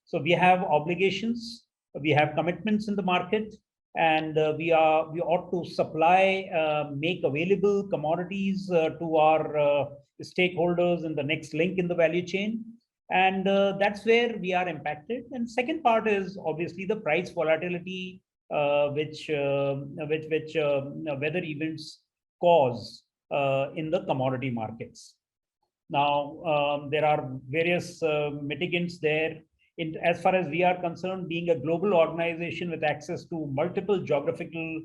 S8: So we have obligations, we have commitments in the market, and we ought to supply, make available commodities to our stakeholders in the next link in the value chain. And that's where we are impacted. And second part is obviously the price volatility, which weather events cause in the commodity markets. Now, there are various mitigants there. As far as we are concerned, being a global organization with access to multiple geographical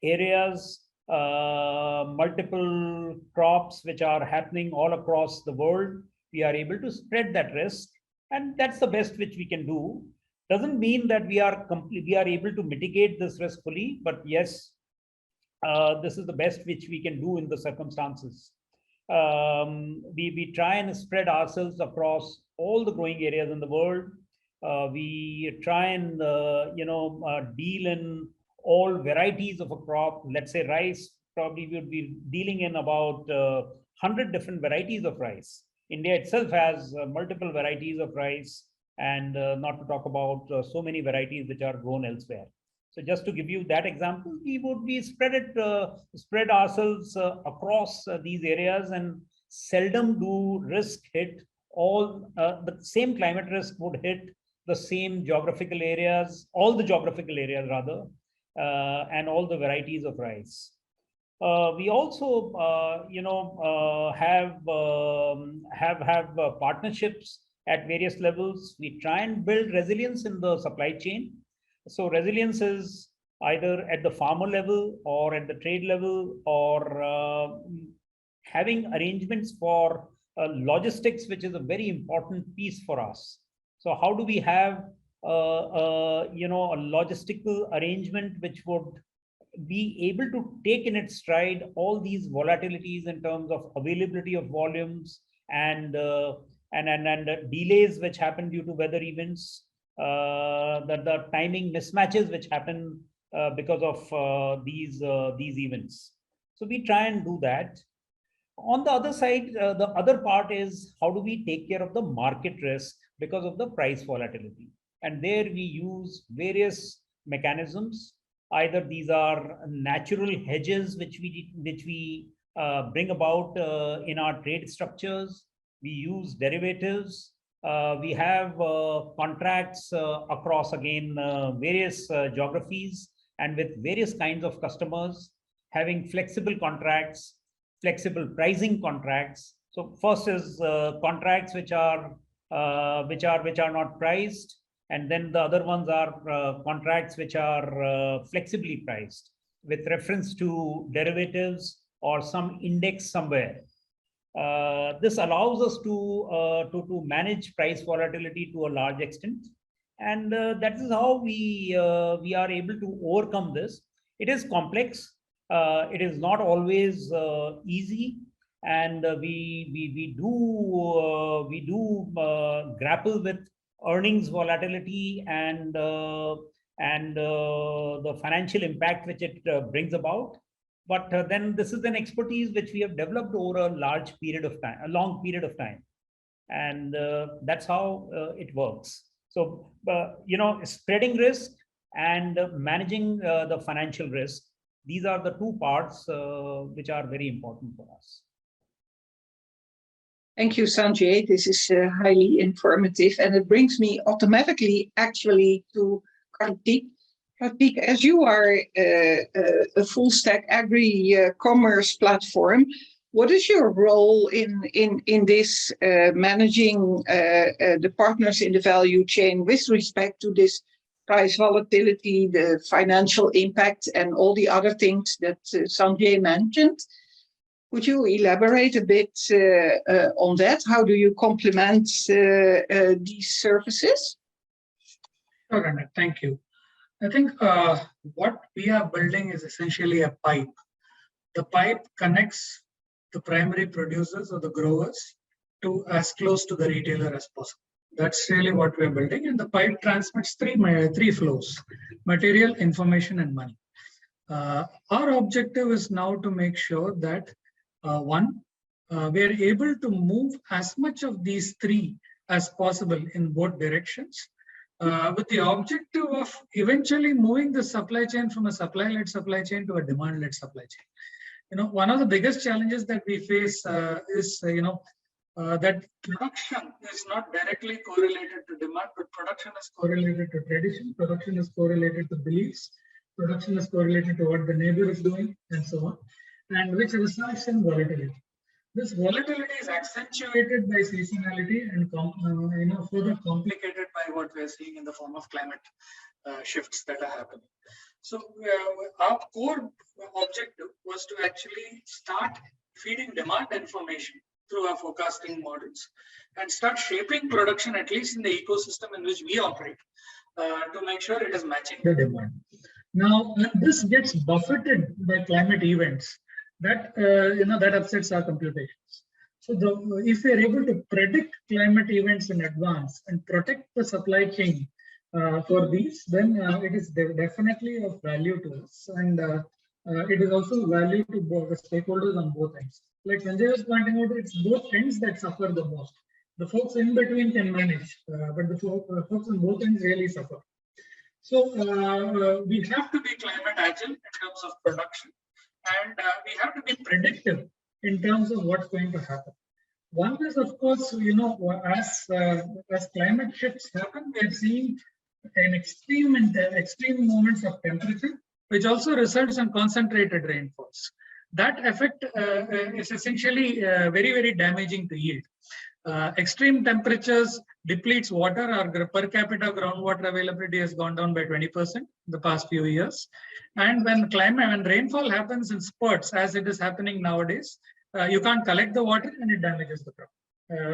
S8: areas, multiple crops which are happening all across the world, we are able to spread that risk, and that's the best which we can do. Doesn't mean that we are able to mitigate this risk fully, but yes, this is the best which we can do in the circumstances. We try and spread ourselves across all the growing areas in the world. We try and deal in all varieties of a crop. Let's say rice, probably we would be dealing in about 100 different varieties of rice. India itself has multiple varieties of rice, and not to talk about so many varieties which are grown elsewhere. So just to give you that example, we would be spread ourselves across these areas, and seldom do risk hit all the same climate risk would hit the same geographical areas, all the geographical areas rather, and all the varieties of rice. We also, have partnerships at various levels. We try and build resilience in the supply chain. So resilience is either at the farmer level or at the trade level, or having arrangements for logistics, which is a very important piece for us. So how do we have a logistical arrangement which would be able to take in its stride all these volatilities in terms of availability of volumes and delays which happen due to weather events, the timing mismatches which happen because of these events. So we try and do that. On the other side, the other part is how do we take care of the market risk because of the price volatility? And there we use various mechanisms. Either these are natural hedges which we bring about in our trade structures. We use derivatives. We have contracts across again various geographies and with various kinds of customers, having flexible contracts, flexible pricing contracts. So first is contracts which are not priced, and then the other ones are contracts which are flexibly priced with reference to derivatives or some index somewhere. This allows us to manage price volatility to a large extent, and that is how we are able to overcome this. It is complex. It is not always easy, and we do grapple with earnings volatility and the financial impact which it brings about. But then this is an expertise which we have developed over a long period of time, and that's how it works. So spreading risk and managing the financial risk, these are the two parts which are very important for us.
S3: Thank you, Sanjay. This is highly informative, and it brings me automatically actually to Kartik. Kartik, as you are a full stack agri-commerce platform, what is your role in this managing the partners in the value chain with respect to this price volatility, the financial impact, and all the other things that Sanjay mentioned? Could you elaborate a bit on that? How do you complement these services?
S9: Sure, Anna, thank you. I think what we are building is essentially a pipe. The pipe connects the primary producers or the growers to as close to the retailer as possible. That's really what we're building. And the pipe transmits three flows: material, information, and money. Our objective is now to make sure that we're able to move as much of these three as possible in both directions, with the objective of eventually moving the supply chain from a supply-led supply chain to a demand-led supply chain. One of the biggest challenges that we face is, that production is not directly correlated to demand, but production is correlated to tradition, production is correlated to beliefs, production is correlated to what the neighbor is doing, and so on, and which results in volatility. This volatility is accentuated by seasonality and further complicated by what we are seeing in the form of climate shifts that are happening. So our core objective was to actually start feeding demand information through our forecasting models and start shaping production, at least in the ecosystem in which we operate, to make sure it is matching the demand. Now, when this gets buffeted by climate events, that upsets our computations. So if we are able to predict climate events in advance and protect the supply chain for these, then it is definitely of value to us, and it is also value to the stakeholders on both ends. Like Sanjay was pointing out, it's both ends that suffer the most. The folks in between can manage, but the folks on both ends really suffer. So we have to be climate agile in terms of production, and we have to be predictive in terms of what's going to happen. One is, of course, as climate shifts happen, we are seeing an extreme moments of temperature, which also results in concentrated rainfalls. That effect is essentially very, very damaging to yield. Extreme temperatures depletes water. Our per capita groundwater availability has gone down by 20% in the past few years. And when rainfall happens in spurts, as it is happening nowadays, you can't collect the water and it damages the crop.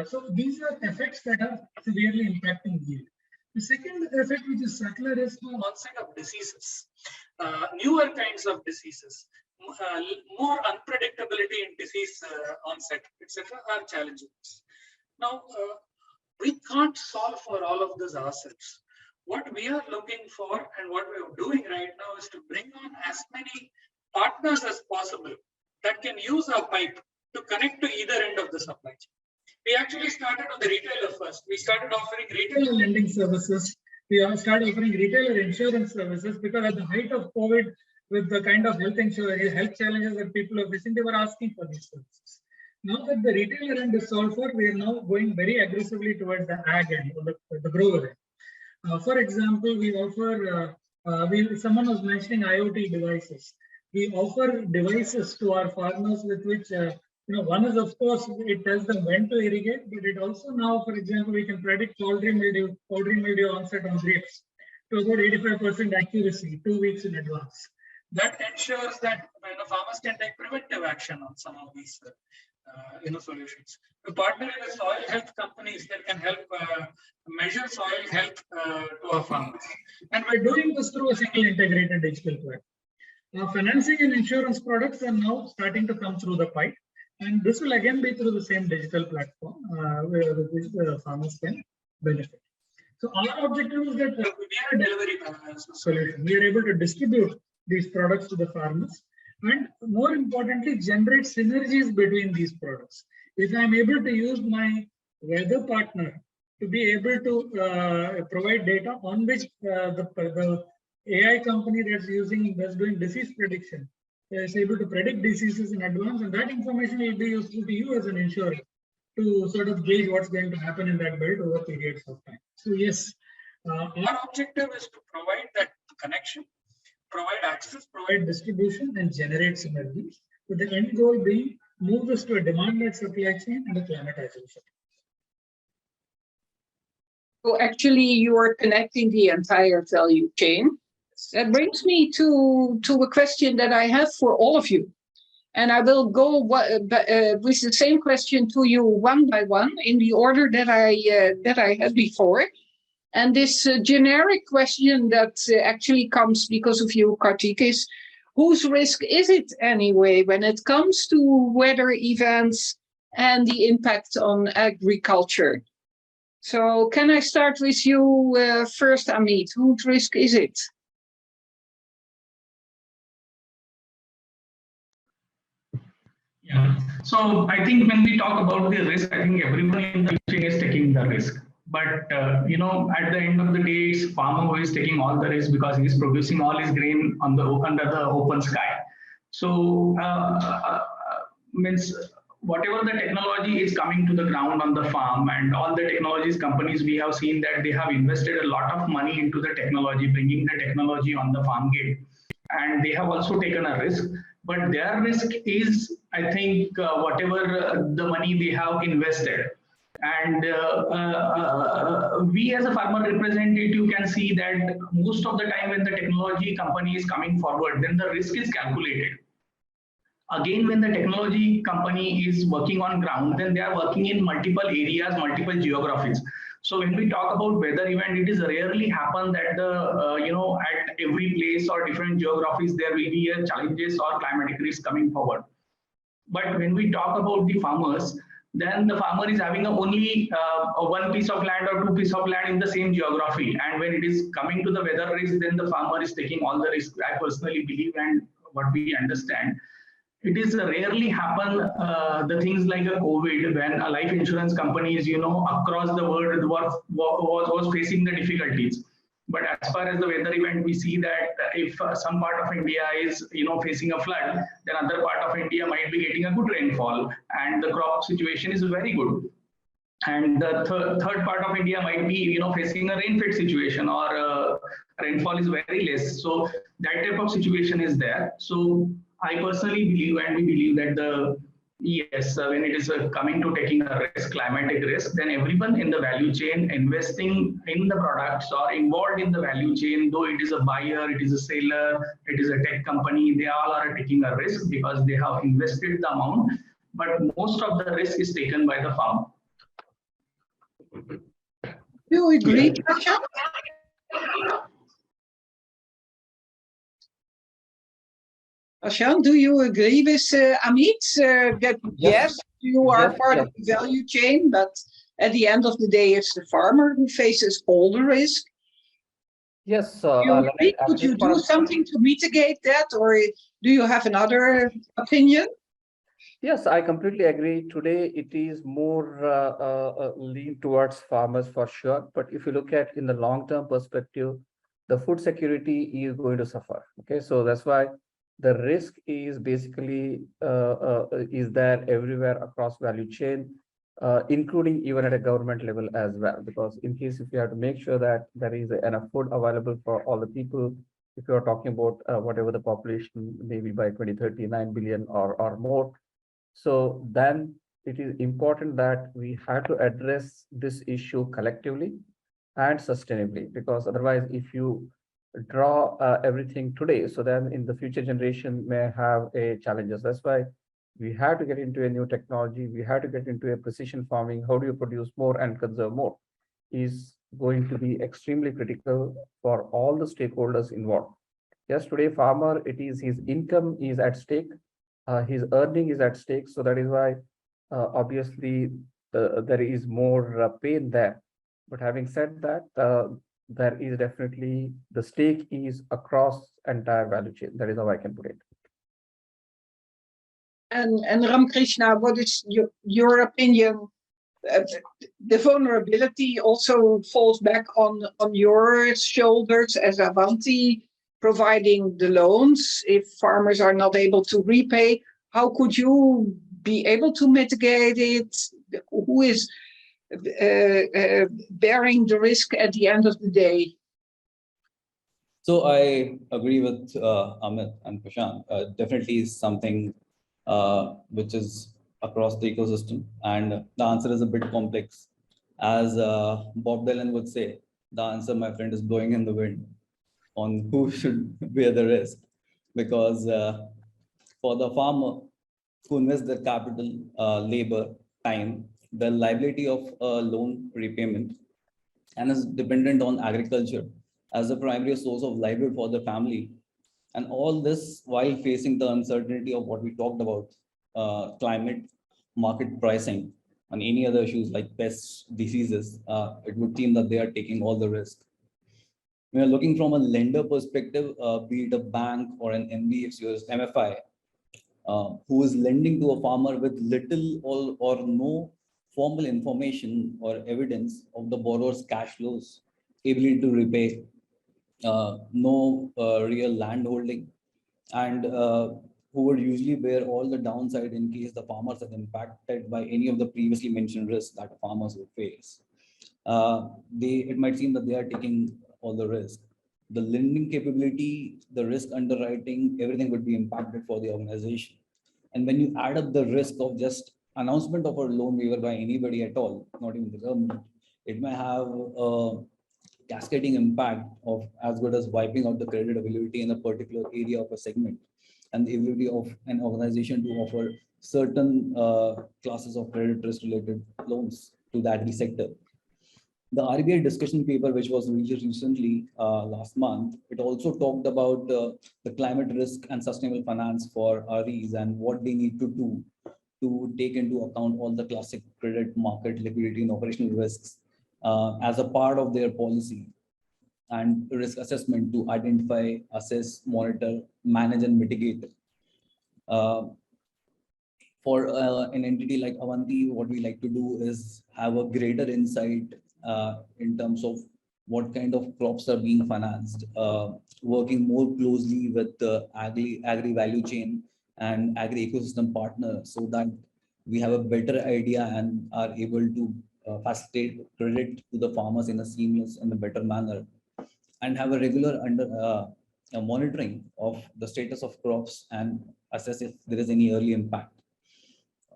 S9: So these are effects that are severely impacting yield. The second effect, which is subtler, is the onset of diseases, newer kinds of diseases, more unpredictability in disease onset, etc., are challenges. Now, we can't solve for all of this ourselves. What we are looking for and what we are doing right now is to bring on as many partners as possible that can use our pipe to connect to either end of the supply chain. We actually started on the retailer first. We started offering retailer lending services We all started offering retailer insurance services because at the height of COVID, with the kind of health challenges that people are facing, they were asking for these services. Now that the retailer end is solved for, we are now going very aggressively towards the ag end, or the grower end. For example, we offer, someone was mentioning IoT devices. We offer devices to our farmers with which, one is, of course, it tells them when to irrigate, but it also now, for example, we can predict powdery mildew onset on grapes to about 85% accuracy 2 weeks in advance. That ensures that farmers can take preventive action on some of these solutions. We partner with soil health companies that can help measure soil health to our farmers. And we're doing this through a single integrated digital platform. Financing and insurance products are now starting to come through the pipe. And this will again be through the same digital platform where the farmers can benefit. So our objective is that we are a delivery solution. We are able to distribute these products to the farmers, and more importantly, generate synergies between these products. If I'm able to use my weather partner to be able to provide data on which the AI company that's doing disease prediction is able to predict diseases in advance, and that information will be useful to you as an insurer to sort of gauge what's going to happen in that belt over periods of time. So yes, our objective is to provide that connection, provide access, provide distribution, and generate synergies, with the end goal being move this to a demand-led supply chain and a climatization.
S3: So actually, you are connecting the entire value chain. That brings me to a question that I have for all of you. And I will go with the same question to you one by one in the order that I had before. And this generic question that actually comes because of you, Kartik, is whose risk is it anyway when it comes to weather events and the impact on agriculture? So can I start with you first, Amit? Whose risk is it?
S4: Yeah. So I think when we talk about the risk, I think everyone in the chain is taking the risk. But at the end of the day, it's farmer who is taking all the risk because he is producing all his grain under the open sky. So means whatever the technology is coming to the ground on the farm, and all the technologies companies, we have seen that they have invested a lot of money into the technology, bringing the technology on the farm gate, and they have also taken a risk. But their risk is, I think, whatever the money they have invested. And we as a farmer representative can see that most of the time when the technology company is coming forward, then the risk is calculated. Again, when the technology company is working on ground, then they are working in multiple areas, multiple geographies. So when we talk about weather event, it is rarely happen that at every place or different geographies there will be challenges or climatic risk coming forward. But when we talk about the farmers, then the farmer is having only one piece of land or two pieces of land in the same geography. And when it is coming to the weather risk, then the farmer is taking all the risk. I personally believe, and what we understand, it is rarely happen the things like a COVID, when a life insurance companies, across the world was facing the difficulties. But as far as the weather event, we see that if some part of India is, facing a flood, then other part of India might be getting a good rainfall, and the crop situation is very good. And the third part of India might be, facing a rain-fed situation, or rainfall is very less. So that type of situation is there. So I personally believe, and we believe that when it is coming to taking a risk, climatic risk, then everyone in the value chain investing in the products or involved in the value chain, though it is a buyer, it is a seller, it is a tech company, they all are taking a risk because they have invested the amount, but most of the risk is taken by the farmer.
S3: Do you agree, Tasha? Ashan, do you agree with Amit that yes, you are part of the value chain, but at the end of the day, it's the farmer who faces all the risk?
S5: Yes.
S3: Could you do something to mitigate that, or do you have another opinion?
S5: Yes, I completely agree. Today, it is more lean towards farmers for sure. But if you look at in the long-term perspective, the food security is going to suffer. Okay, so that's why the risk is basically is there everywhere across value chain, including even at a government level as well. Because in case if you have to make sure that there is enough food available for all the people, if you are talking about whatever the population maybe by 2030, 9 billion or more, so then it is important that we have to address this issue collectively and sustainably, because otherwise, if you draw everything today, so then in the future generation may have a challenges. That's why we have to get into a new technology. We have to get into a precision farming. How do you produce more and conserve more is going to be extremely critical for all the stakeholders involved. Yes, today farmer, it is his income is at stake, his earning is at stake. So that is why obviously there is more pain there. But having said that, there is definitely the stake is across entire value chain. That is how I can put it.
S3: And Ramkrishna, what is your opinion? The vulnerability also falls back on your shoulders as Avanti, providing the loans. If farmers are not able to repay, how could you be able to mitigate it? Who is bearing the risk at the end of the day?
S6: So I agree with Amit and Prashant. Definitely is something which is across the ecosystem, and the answer is a bit complex. As Bob Dylan would say, the answer, my friend, is blowing in the wind on who should bear the risk, because for the farmer who invests their capital, labor, time, the liability of loan repayment, and is dependent on agriculture as a primary source of livelihood for the family. And all this while facing the uncertainty of what we talked about, climate, market pricing, and any other issues like pests, diseases, it would seem that they are taking all the risk. We are looking from a lender perspective, be it a bank or an NBFC or MFI, who is lending to a farmer with little or no formal information or evidence of the borrower's cash flows, ability to repay, no real land holding, and who would usually bear all the downside in case the farmers are impacted by any of the previously mentioned risks that farmers would face. It might seem that they are taking all the risk. The lending capability, the risk underwriting, everything would be impacted for the organization. And when you add up the risk of just announcement of a loan waiver by anybody at all, not even the government, it may have a cascading impact of as good as wiping out the credit availability in a particular area of a segment, and the ability of an organization to offer certain classes of credit risk related loans to the agri sector. The RBI discussion paper, which was released recently last month, it also talked about the climate risk and sustainable finance for REs and what they need to do to take into account all the classic credit, market, liquidity, and operational risks as a part of their policy and risk assessment to identify, assess, monitor, manage, and mitigate. For an entity like Avanti, what we like to do is have a greater insight in terms of what kind of crops are being financed, working more closely with the agri value chain and agri ecosystem partners, so that we have a better idea and are able to facilitate credit to the farmers in a seamless and a better manner, and have a regular monitoring of the status of crops and assess if there is any early impact.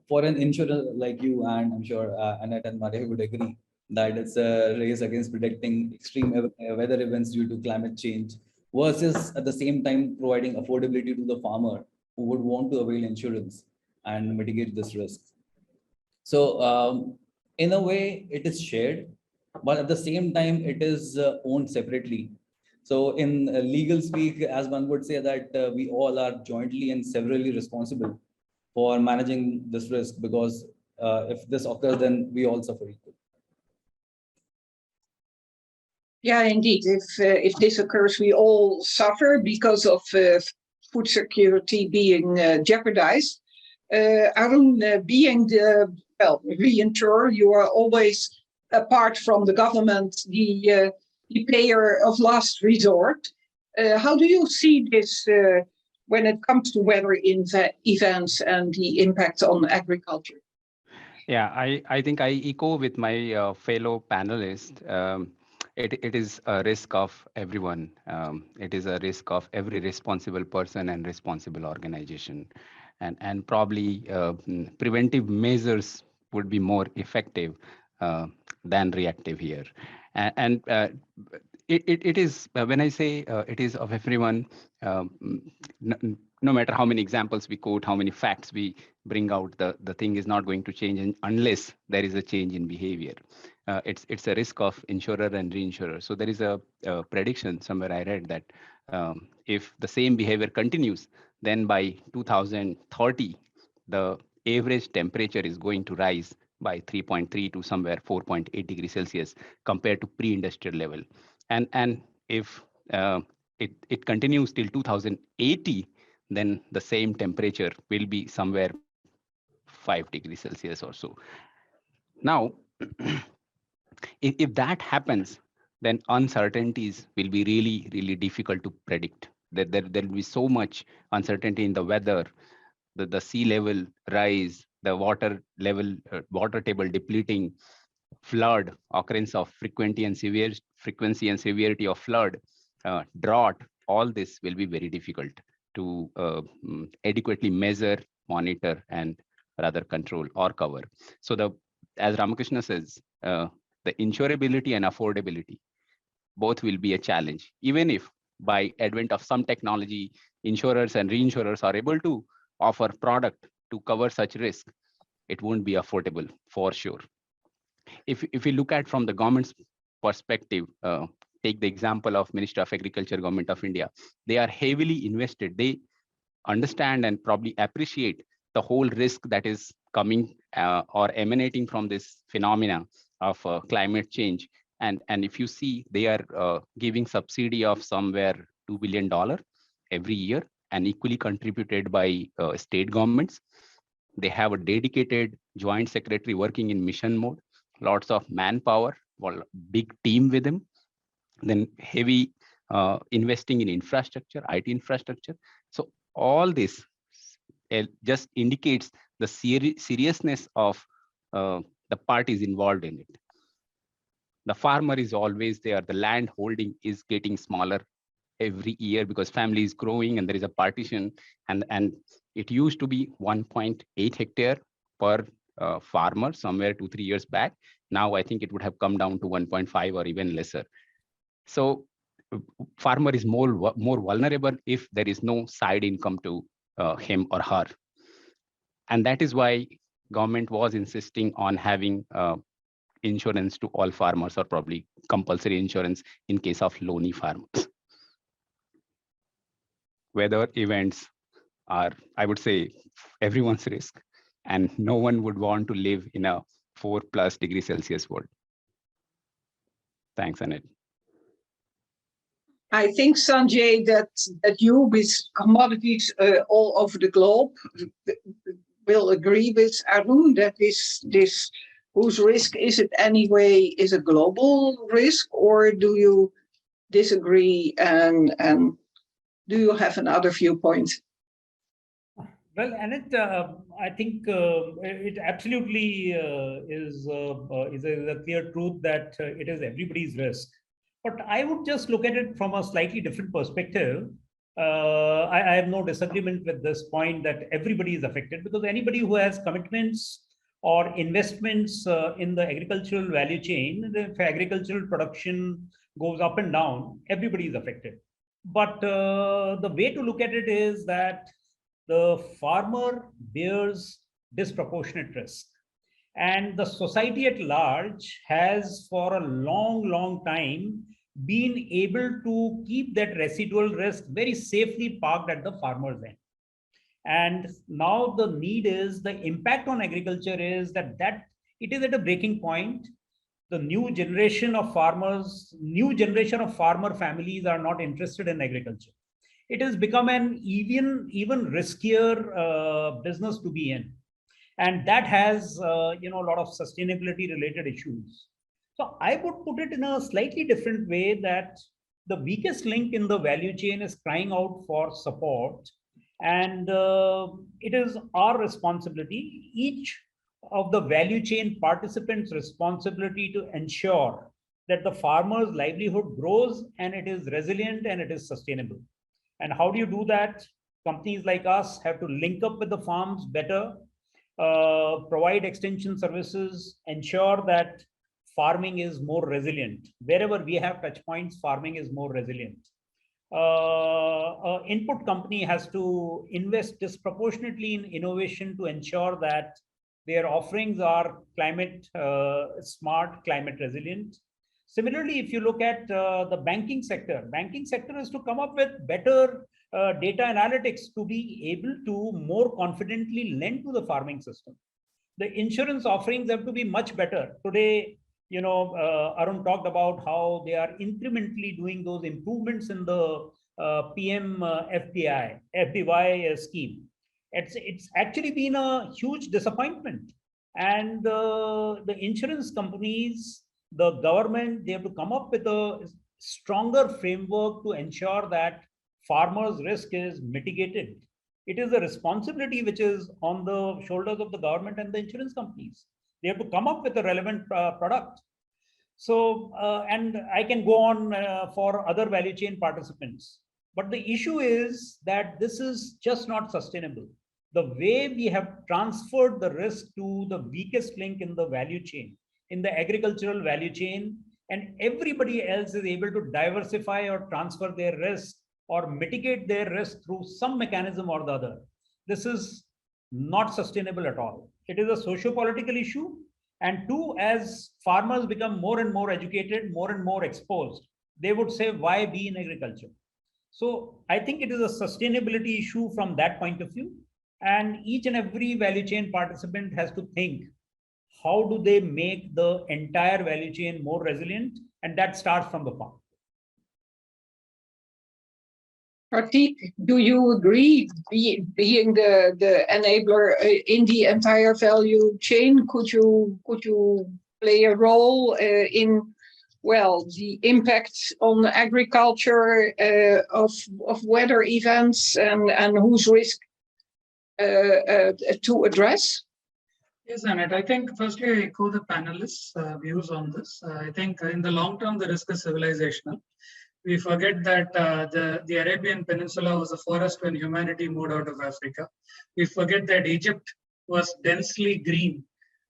S6: For an insurer like you, and I'm sure Annette and Maria would agree, that it's a race against predicting extreme weather events due to climate change, versus at the same time providing affordability to the farmer who would want to avail insurance and mitigate this risk. So in a way, it is shared, but at the same time, it is owned separately. So in legal speak, as one would say, that we all are jointly and severally responsible for managing this risk, because if this occurs, then we all suffer equally.
S3: Yeah, indeed. If this occurs, we all suffer because of food security being jeopardized. Arun, being the reinsurer, you are always, apart from the government, the payer of last resort. How do you see this when it comes to weather events and the impact on agriculture?
S7: Yeah, I think I echo with my fellow panelists. It is a risk of everyone. It is a risk of every responsible person and responsible organization. And probably preventive measures would be more effective than reactive here. It is, when I say it is of everyone, no matter how many examples we quote, how many facts we bring out, the thing is not going to change unless there is a change in behavior. It's a risk of insurer and reinsurer. So there is a prediction somewhere I read that if the same behavior continues, then by 2030, the average temperature is going to rise by 3.3 to somewhere 4.8 degrees Celsius compared to pre-industrial level. And if it continues till 2080, then the same temperature will be somewhere 5 degrees Celsius or so. Now, if that happens, then uncertainties will be really, really difficult to predict. There will be so much uncertainty in the weather, the sea level rise, the water level, water table depleting, flood, occurrence of frequency and severity of flood, drought. All this will be very difficult to adequately measure, monitor, and rather control or cover. So as Ramakrishna says, the insurability and affordability, both will be a challenge. Even if by advent of some technology, insurers and reinsurers are able to offer product to cover such risk, it won't be affordable for sure. If we look at from the government's perspective, take the example of Ministry of Agriculture, Government of India, they are heavily invested. They understand and probably appreciate the whole risk that is coming or emanating from this phenomena of climate change. And if you see, they are giving subsidy of somewhere $2 billion every year and equally contributed by state governments. They have a dedicated joint secretary working in mission mode, lots of manpower, big team with them, then heavy investing in infrastructure, IT infrastructure. So all this just indicates the seriousness of the parties involved in it. The farmer is always there. The land holding is getting smaller every year because family is growing and there is a partition, and it used to be 1.8 hectare per farmer somewhere 2-3 years back. Now I think it would have come down to 1.5 or even lesser. So farmer is more vulnerable if there is no side income to him or her. And that is why government was insisting on having insurance to all farmers, or probably compulsory insurance in case of lonely farmers. Weather events are, I would say, everyone's risk, and no one would want to live in a 4+ degrees Celsius world. Thanks, Annette.
S3: I think, Sanjay, that you with commodities all over the globe will agree with Arun that this whose risk is it anyway is a global risk, or do you disagree and do you have another viewpoint?
S8: Well, Annette, I think it absolutely is a clear truth that it is everybody's risk. But I would just look at it from a slightly different perspective. I have no disagreement with this point that everybody is affected, because anybody who has commitments or investments in the agricultural value chain, if agricultural production goes up and down, everybody is affected. But the way to look at it is that the farmer bears disproportionate risk. And the society at large has for a long time been able to keep that residual risk very safely parked at the farmer's end. And now the need is, the impact on agriculture is that it is at a breaking point. The new generation of farmer families are not interested in agriculture. it has become an even riskier business to be in. And that has a lot of sustainability related issues. So I would put it in a slightly different way, that the weakest link in the value chain is crying out for support. And it is our responsibility, each of the value chain participants' responsibility, to ensure that the farmer's livelihood grows and it is resilient and it is sustainable. And how do you do that? Companies like us have to link up with the farms better, provide extension services, ensure that farming is more resilient. Wherever we have touch points, farming is more resilient. Input company has to invest disproportionately in innovation to ensure that their offerings are climate smart, climate resilient. Similarly, if you look at the banking sector is to come up with better data analytics to be able to more confidently lend to the farming system. The insurance offerings have to be much better. Today, Arun talked about how they are incrementally doing those improvements in the PM FDY scheme. It's actually been a huge disappointment. And the insurance companies, the government, they have to come up with a stronger framework to ensure that farmers' risk is mitigated. It is a responsibility which is on the shoulders of the government and the insurance companies. They have to come up with a relevant product. So, and I can go on for other value chain participants. But the issue is that this is just not sustainable. The way we have transferred the risk to the weakest link in the value chain, in the agricultural value chain, and everybody else is able to diversify or transfer their risk or mitigate their risk through some mechanism or the other. This is not sustainable at all. It is a socio-political issue. And two, as farmers become more and more educated, more and more exposed, they would say, why be in agriculture? So I think it is a sustainability issue from that point of view. And each and every value chain participant has to think, how do they make the entire value chain more resilient? And that starts from the farm.
S3: Pratik, do you agree, being the enabler in the entire value chain, could you play a role in, well, the impact on agriculture of weather events and whose risk to address?
S9: Yes, Annette, I think firstly I echo the panelists' views on this. I think in the long term, the risk is civilizational. We forget that the Arabian Peninsula was a forest when humanity moved out of Africa. We forget that Egypt was densely green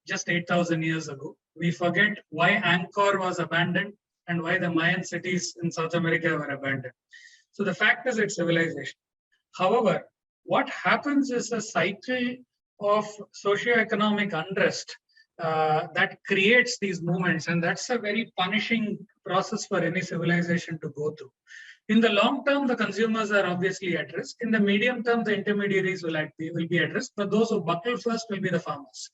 S9: just 8,000 years ago. We forget why Angkor was abandoned and why the Mayan cities in South America were abandoned. So the fact is it's civilization. However, what happens is a cycle of socioeconomic unrest that creates these movements, and that's a very punishing process for any civilization to go through. In the long term, the consumers are obviously at risk. In the medium term, the intermediaries will be at risk, but those who buckle first will be the farmers.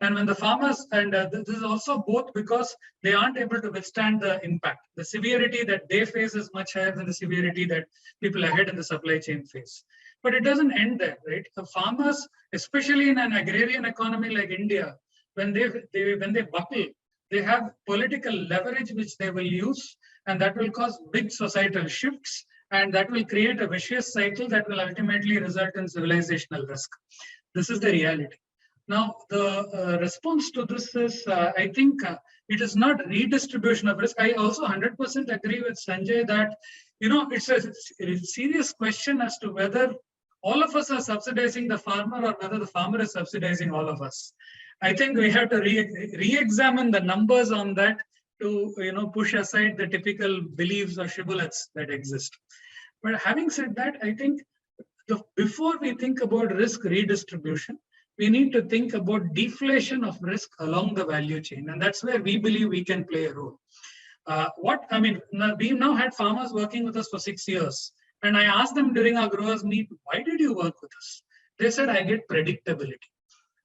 S9: And when the farmers, and this is also both because they aren't able to withstand the impact. The severity that they face is much higher than the severity that people ahead in the supply chain face. But it doesn't end there, right? The farmers, especially in an agrarian economy like India, when they buckle, they have political leverage which they will use, and that will cause big societal shifts, and that will create a vicious cycle that will ultimately result in civilizational risk. This is the reality. Now, the response to this is, I think it is not redistribution of risk. I also 100% agree with Sanjay that, it's a serious question as to whether all of us are subsidizing the farmer or whether the farmer is subsidizing all of us. I think we have to re-examine the numbers on that to push aside the typical beliefs or shibboleths that exist. But having said that, I think before we think about risk redistribution, we need to think about deflation of risk along the value chain, and that's where we believe we can play a role. We've now had farmers working with us for 6 years, and I asked them during our growers meet, why did you work with us? They said, I get predictability.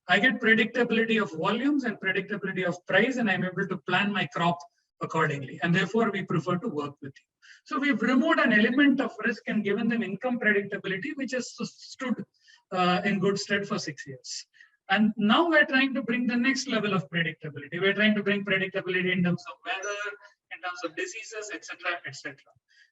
S9: I get predictability of volumes and predictability of price, and I'm able to plan my crop accordingly. And therefore, we prefer to work with you. So we've removed an element of risk and given them income predictability, which has stood in good stead for 6 years. And now we're trying to bring the next level of predictability. We're trying to bring predictability in terms of weather, in terms of diseases, etc., etc.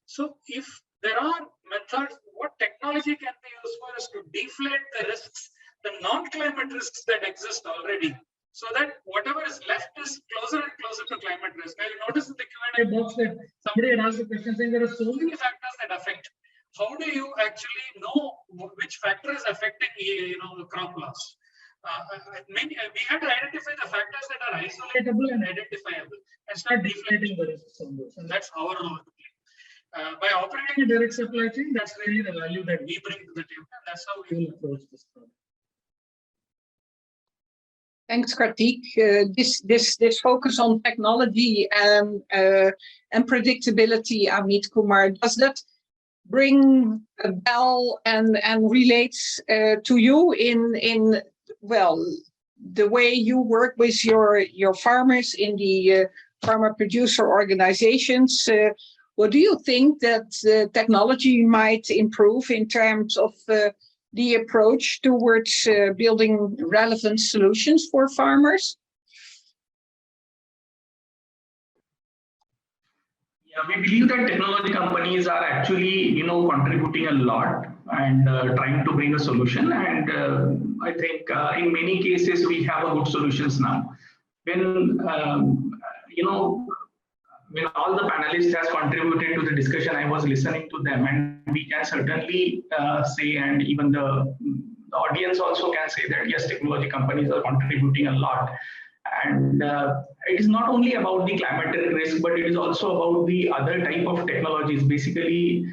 S9: So if there are methods, what technology can be used for is to deflate the risks, the non-climate risks that exist already, so that whatever is left is closer and closer to climate risk. Now you notice in the Q&A box that somebody had asked a question saying there are so many factors that affect. How do you actually know which factor is affecting the crop loss? We had to identify the factors that are isolatable and identifiable and start deflating the risks on those. And that's our role to play. By operating a direct supply chain, that's really the value that we bring to the table. And that's how we will approach this problem.
S3: Thanks, Karthik. This focus on technology and predictability, Amit Kumar, does that bring a bell and relates to you in well, the way you work with your farmers in the farmer producer organizations? What do you think that technology might improve in terms of the approach towards building relevant solutions for farmers?
S4: Yeah, we believe that technology companies are actually, contributing a lot and trying to bring a solution. And I think in many cases we have a good solutions now. When when all the panelists has contributed to the discussion, I was listening to them, and we can certainly say, and even the audience also can say that yes, technology companies are contributing a lot. And it is not only about the climatic risk, but it is also about the other type of technologies. Basically,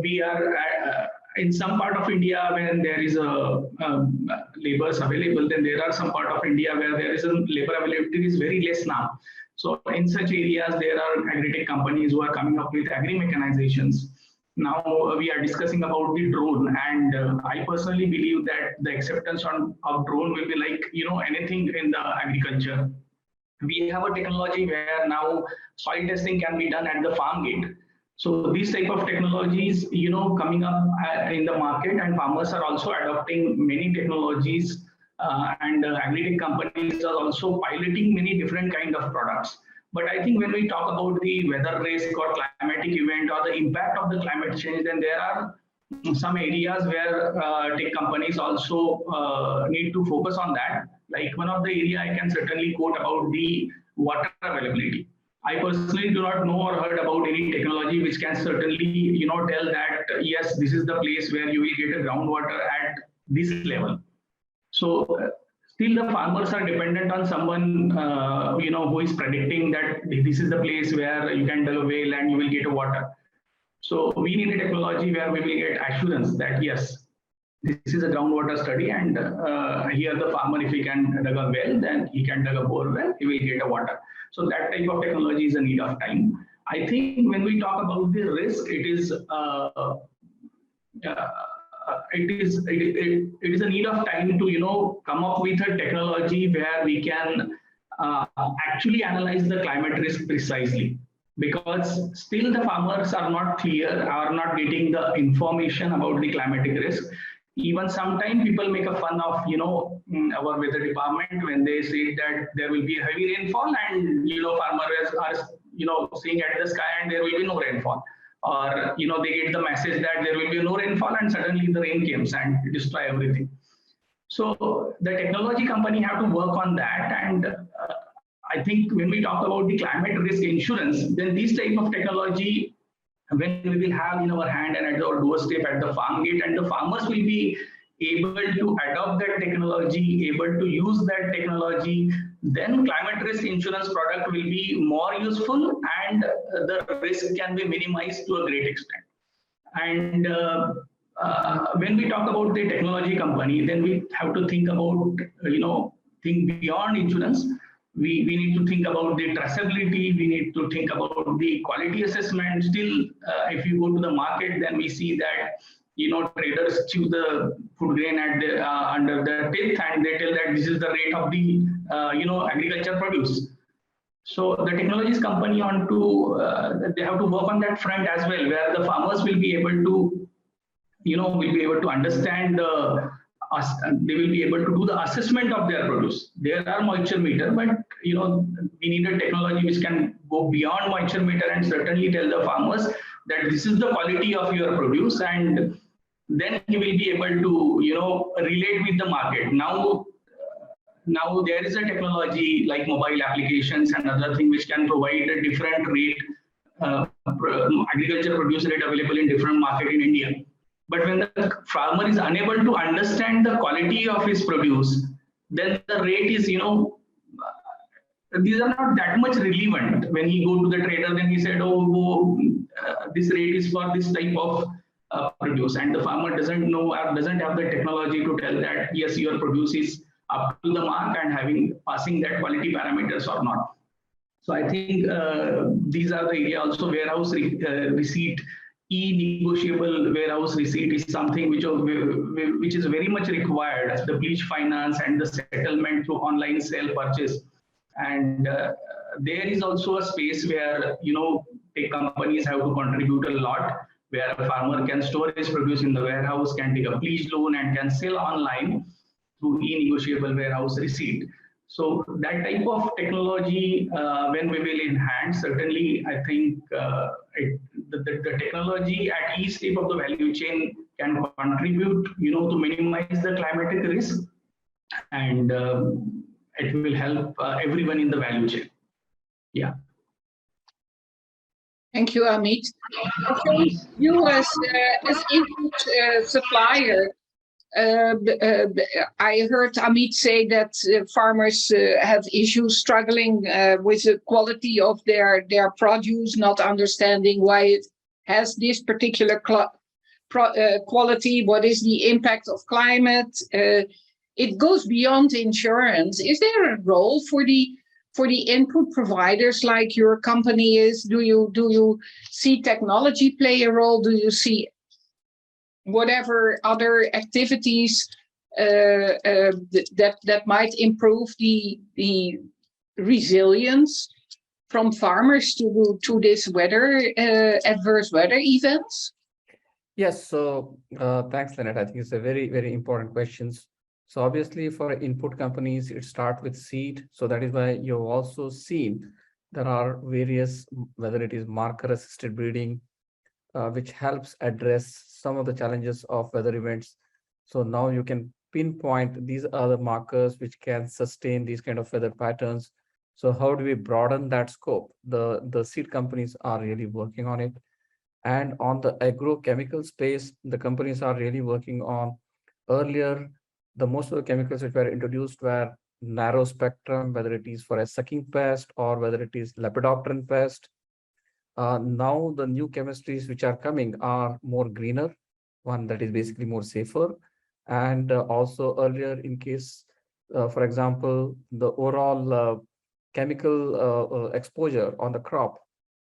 S4: we are in some part of India when there is a laborers available, then there are some part of India where there is a labor availability is very less now. So in such areas, there are agri-tech companies who are coming up with agri-mechanizations. Now we are discussing about the drone, and I personally believe that the acceptance of drone will be like, anything in the agriculture. We have a technology where now soil testing can be done at the farm gate. So these type of technologies, coming up in the market, and farmers are also adopting many technologies, and agri-tech companies are also piloting many different kind of products. But I think when we talk about the weather risk or climatic event or the impact of the climate change, then there are some areas where tech companies also need to focus on that. Like one of the area I can certainly quote about the water availability. I personally do not know or heard about any technology which can certainly, tell that yes, this is the place where you will get a groundwater at this level. So still the farmers are dependent on someone, who is predicting that this is the place where you can dig a well and you will get a water. So we need a technology where we will get assurance that yes, this is a groundwater study, and here the farmer, if he can dig a well, then he can dig a bore well, he will get a water. So that type of technology is a need of time. I think when we talk about the risk, it is a need of time to come up with a technology where we can actually analyze the climate risk precisely, because still the farmers are not clear, are not getting the information about the climatic risk. Even sometimes people make a fun of our weather department when they say that there will be a heavy rainfall, and farmers are seeing at the sky and there will be no rainfall. Or they get the message that there will be no rainfall, and suddenly the rain comes and destroy everything. So the technology company have to work on that. And I think when we talk about the climate risk insurance, then this type of technology, when we will have in our hand and at our doorstep at the farm gate, and the farmers will be able to adopt that technology, able to use that technology, then climate risk insurance product will be more useful, and the risk can be minimized to a great extent. And when we talk about the technology company, then we have to think about, think beyond insurance. We need to think about the traceability. We need to think about the quality assessment. Still, if you go to the market, then we see that traders choose the food grain at the under the teeth, and they tell that this is the rate of the agriculture produce. So the technologies company they have to work on that front as well, where the farmers will be able to, will be able to understand they will be able to do the assessment of their produce. There are moisture meter, but we need a technology which can go beyond moisture meter and certainly tell the farmers that this is the quality of your produce, and then he will be able to relate with the market. Now there is a technology like mobile applications and other thing which can provide a different rate, agriculture produce rate available in different market in India. But when the farmer is unable to understand the quality of his produce, then the rate is, these are not that much relevant. When he go to the trader, then he said, this rate is for this type of produce, and the farmer doesn't know or doesn't have the technology to tell that yes, your produce is up to the mark and passing that quality parameters or not. So I think these are the area. Also warehouse receipt, e-negotiable warehouse receipt is something which is very much required as the bleach finance and the settlement through online sale purchase. And there is also a space where tech companies have to contribute a lot, where a farmer can store his produce in the warehouse, can take a bleach loan, and can sell online through e-negotiable warehouse receipt. So that type of technology, when we will enhance, certainly I think the technology at each step of the value chain can contribute, to minimize the climatic risk, and it will help everyone in the value chain. Yeah.
S3: Thank you, Amit. So you as input supplier, I heard Amit say that farmers have issues struggling with the quality of their produce, not understanding why it has this particular quality, what is the impact of climate. It goes beyond insurance. Is there a role for the input providers like your company is? Do you see technology play a role? Do you see whatever other activities that might improve the resilience from farmers to this adverse weather events?
S5: Yes, so thanks, Lynette. I think it's a very, very important question. So obviously for input companies, it starts with seed. So that is why you've also seen there are various, whether it is marker-assisted breeding, which helps address some of the challenges of weather events. So now you can pinpoint these are the markers which can sustain these kind of weather patterns. So how do we broaden that scope? The seed companies are really working on it. And on the agrochemical space, the companies are really working on earlier. The most of the chemicals which were introduced were narrow spectrum, whether it is for a sucking pest or whether it is lepidopteran pest. Now the new chemistries which are coming are more greener, one that is basically more safer. And also earlier in case, for example, the overall chemical exposure on the crop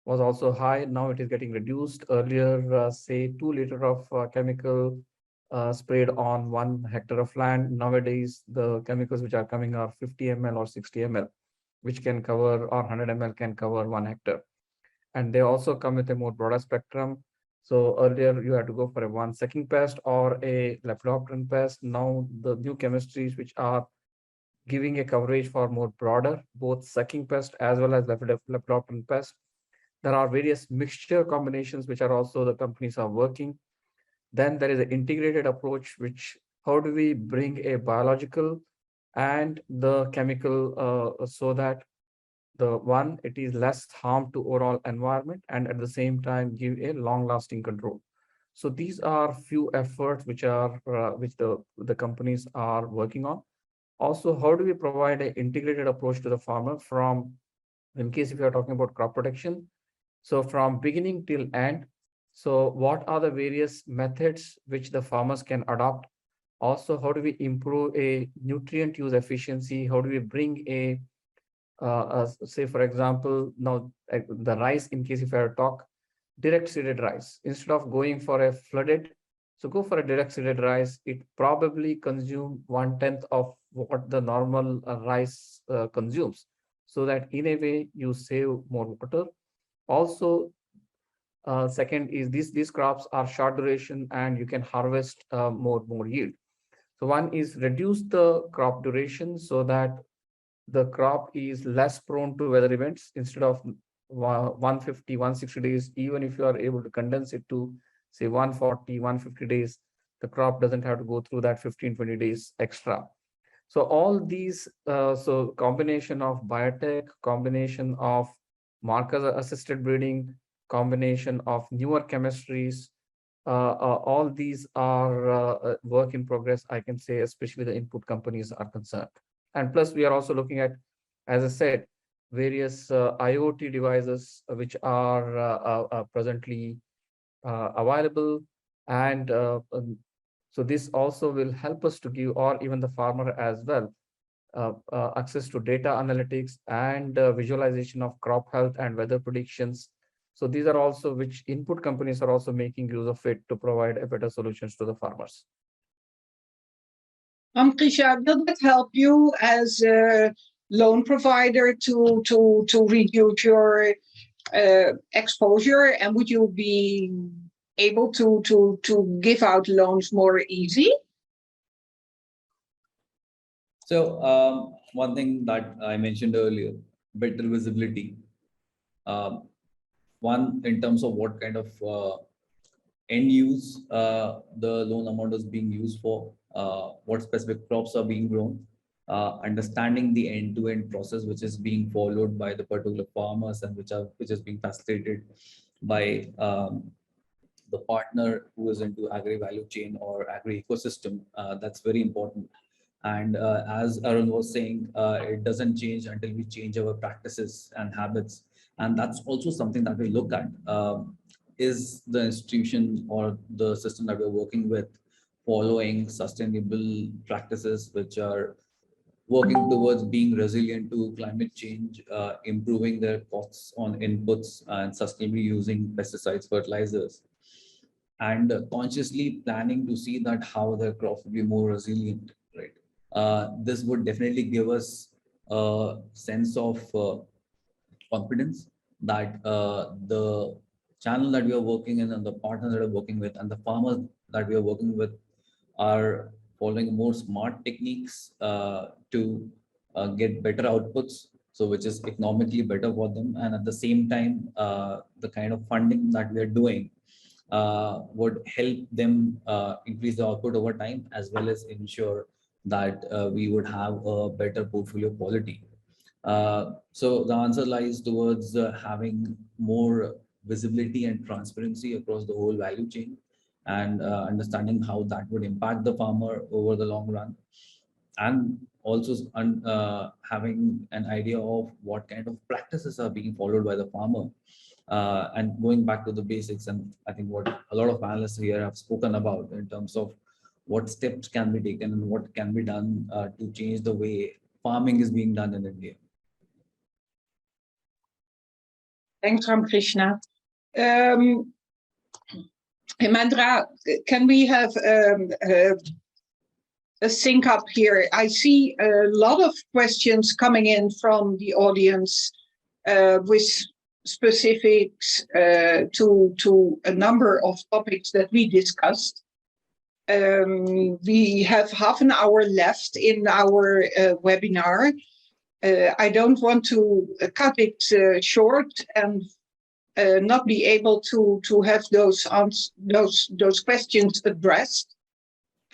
S5: was also high. Now it is getting reduced. Earlier, say 2 liters of chemical sprayed on 1 hectare of land. Nowadays, the chemicals which are coming are 50 ml or 60 ml, which can cover, or 100 ml can cover 1 hectare. And they also come with a more broader spectrum. So earlier you had to go for a 1 sucking pest or a lepidopteran pest. Now the new chemistries which are giving a coverage for more broader, both sucking pest as well as lepidopteran pest. There are various mixture combinations which are also the companies are working. Then there is an integrated approach, which how do we bring a biological and the chemical so that the one, it is less harm to overall environment and at the same time give a long lasting control. So these are few efforts which are which the companies are working on. Also, how do we provide an integrated approach to the farmer from, in case if you are talking about crop protection, so from beginning till end. So what are the various methods which the farmers can adopt? Also, how do we improve a nutrient use efficiency? How do we bring a say, for example, now the rice, in case if I talk direct seeded rice, instead of going for a flooded, so go for a direct seeded rice, it probably consume 1/10 of what the normal rice consumes. so that in a way you save more water. Also, second is these crops are short duration and you can harvest more yield. So one is reduce the crop duration so that the crop is less prone to weather events. Instead of 150, 160 days, even if you are able to condense it to say 140, 150 days, the crop doesn't have to go through that 15, 20 days extra. So all these, so combination of biotech, combination of marker assisted breeding, combination of newer chemistries, all these are work in progress, I can say, especially the input companies are concerned. And plus, we are also looking at, as I said, various IoT devices which are presently available. And so this also will help us to give, or even the farmer as well, access to data analytics and visualization of crop health and weather predictions. So these are also which input companies are also making use of it to provide a better solutions to the farmers.
S3: Krisha, will that help you as a loan provider to reduce your exposure, and would you be able to give out loans more easy?
S6: So one thing that I mentioned earlier, better visibility. One, in terms of what kind of end use the loan amount is being used for, what specific crops are being grown, understanding the end-to-end process which is being followed by the particular farmers and which is being facilitated by the partner who is into agri value chain or agri ecosystem. That's very important. And as Arun was saying, it doesn't change until we change our practices and habits. And that's also something that we look at. Is the institution or the system that we're working with following sustainable practices which are working towards being resilient to climate change, improving their costs on inputs and sustainably using pesticides, fertilizers, and consciously planning to see that how their crops will be more resilient, right? This would definitely give us a sense of confidence that the channel that we are working in and the partners that are working with and the farmers that we are working with are following more smart techniques to get better outputs, so which is economically better for them. And at the same time, the kind of funding that we are doing would help them increase the output over time, as well as ensure that we would have a better portfolio quality. So the answer lies towards having more visibility and transparency across the whole value chain, and understanding how that would impact the farmer over the long run, and also having an idea of what kind of practices are being followed by the farmer, and going back to the basics. And I think what a lot of analysts here have spoken about in terms of what steps can be taken and what can be done to change the way farming is being done in India.
S3: Thanks, Ramkrishna. Hemendra, can we have a sync up here? I see a lot of questions coming in from the audience with specifics to a number of topics that we discussed. We have half an hour left in our webinar. I don't want to cut it short and not be able to have those questions addressed.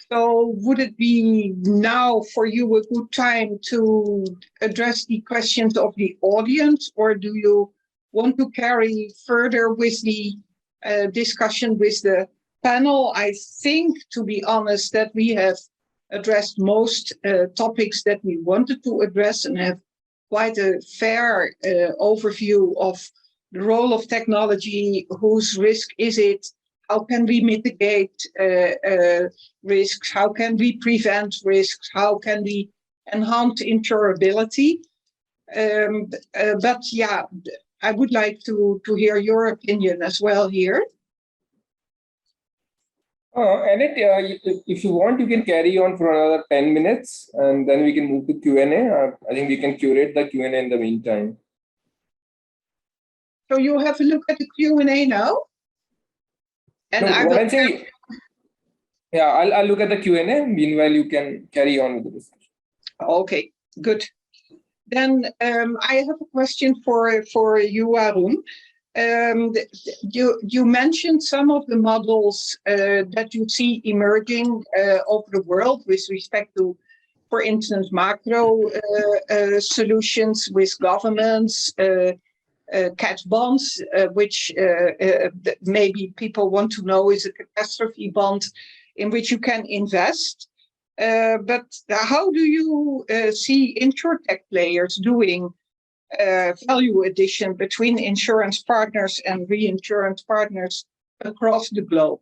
S3: So would it be now for you a good time to address the questions of the audience, or do you want to carry further with the discussion with the panel? I think, to be honest, that we have addressed most topics that we wanted to address and have quite a fair overview of the role of technology, whose risk is it, how can we mitigate risks, how can we prevent risks, how can we enhance insurability. But yeah, I would like to hear your opinion as well here.
S1: Annette, if you want, you can carry on for another 10 minutes and then we can move to Q&A. I think we can curate the Q&A in the meantime.
S3: So you have a look at the Q&A now? And
S1: No,
S3: I
S1: what
S3: will
S1: I'm saying, yeah, I'll look at the Q&A. Meanwhile, you can carry on with the discussion.
S3: Okay, good. Then I have a question for you, Arun. You mentioned some of the models that you see emerging over the world with respect to, for instance, macro solutions with governments, cat bonds, which maybe people want to know is a catastrophe bond in which you can invest. But how do you see InsureTech players doing value addition between insurance partners and reinsurance partners across the globe?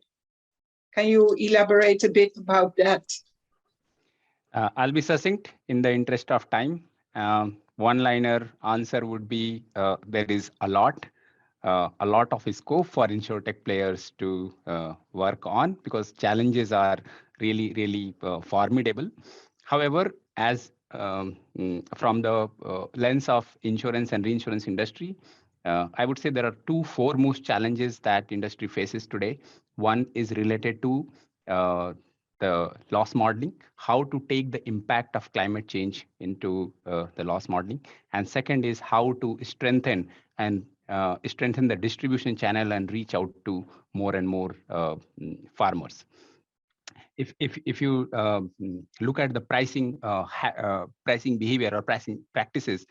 S3: Can you elaborate a bit about that?
S7: I'll be succinct in the interest of time. One-liner answer would be there is a lot of scope for InsureTech players to work on because challenges are really formidable. However, as from the lens of insurance and reinsurance industry, I would say there are two foremost challenges that industry faces today. One is related to the loss modeling, how to take the impact of climate change into the loss modeling. And second is how to strengthen the distribution channel and reach out to more and more farmers. If you look at the pricing behavior or pricing practices,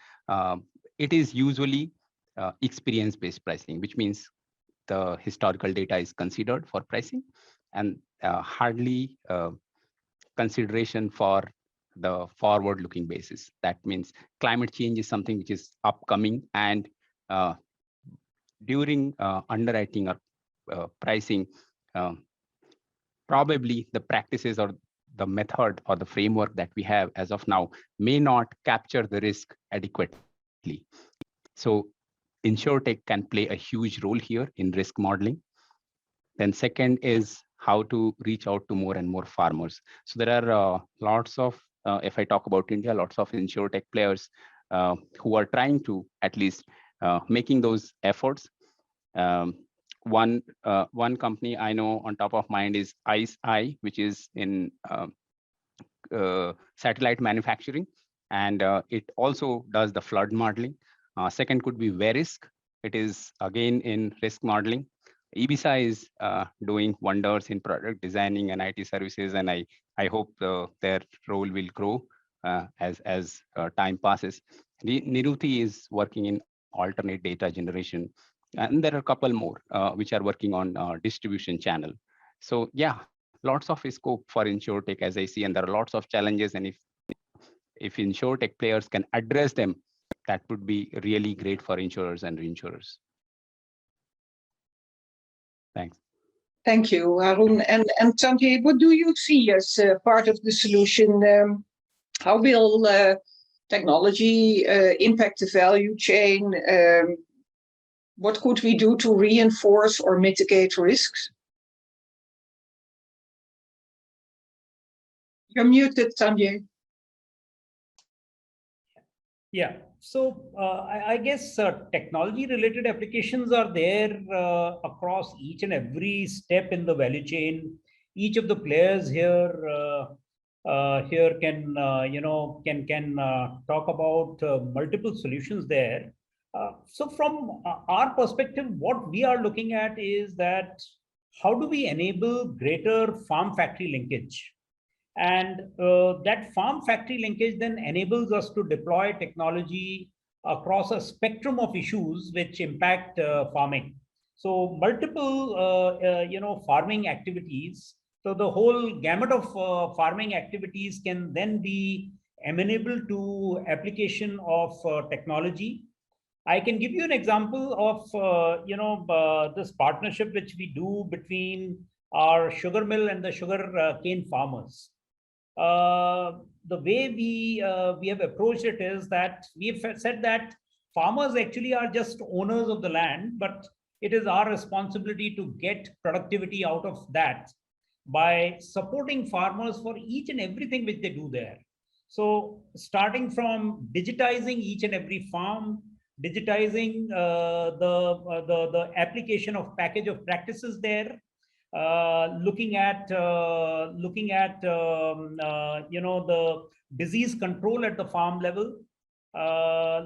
S7: it is usually experience-based pricing, which means the historical data is considered for pricing and hardly consideration for the forward-looking basis. That means climate change is something which is upcoming, and during underwriting or pricing, probably the practices or the method or the framework that we have as of now may not capture the risk adequately. So InsureTech can play a huge role here in risk modeling. Then second is how to reach out to more and more farmers. So there are lots of, if I talk about India, lots of InsureTech players who are trying to at least making those efforts. One company I know on top of mind is ICE, which is in satellite manufacturing, and it also does the flood modeling. Second could be Verisk. It is again in risk modeling. Ibiza is doing wonders in product designing and IT services, and I hope their role will grow as time passes. Niruti is working in alternate data generation, and there are a couple more which are working on distribution channel. So yeah, lots of scope for InsureTech as I see, and there are lots of challenges. And if InsureTech players can address them, that would be really great for insurers and reinsurers. Thanks.
S3: Thank you, Arun. And Sanjay, what do you see as part of the solution? How will technology impact the value chain? What could we do to reinforce or mitigate risks? You're muted, Sanjay.
S8: Yeah, so I guess technology-related applications are there across each and every step in the value chain. Each of the players here can talk about multiple solutions there. So from our perspective, what we are looking at is that how do we enable greater farm-factory linkage? And that farm-factory linkage then enables us to deploy technology across a spectrum of issues which impact farming. So multiple, farming activities. So the whole gamut of farming activities can then be amenable to application of technology. I can give you an example of this partnership which we do between our sugar mill and the sugar cane farmers. The way we have approached it is that we've said that farmers actually are just owners of the land, but it is our responsibility to get productivity out of that by supporting farmers for each and everything which they do there. So starting from digitizing each and every farm, digitizing the application of package of practices there, looking at the disease control at the farm level,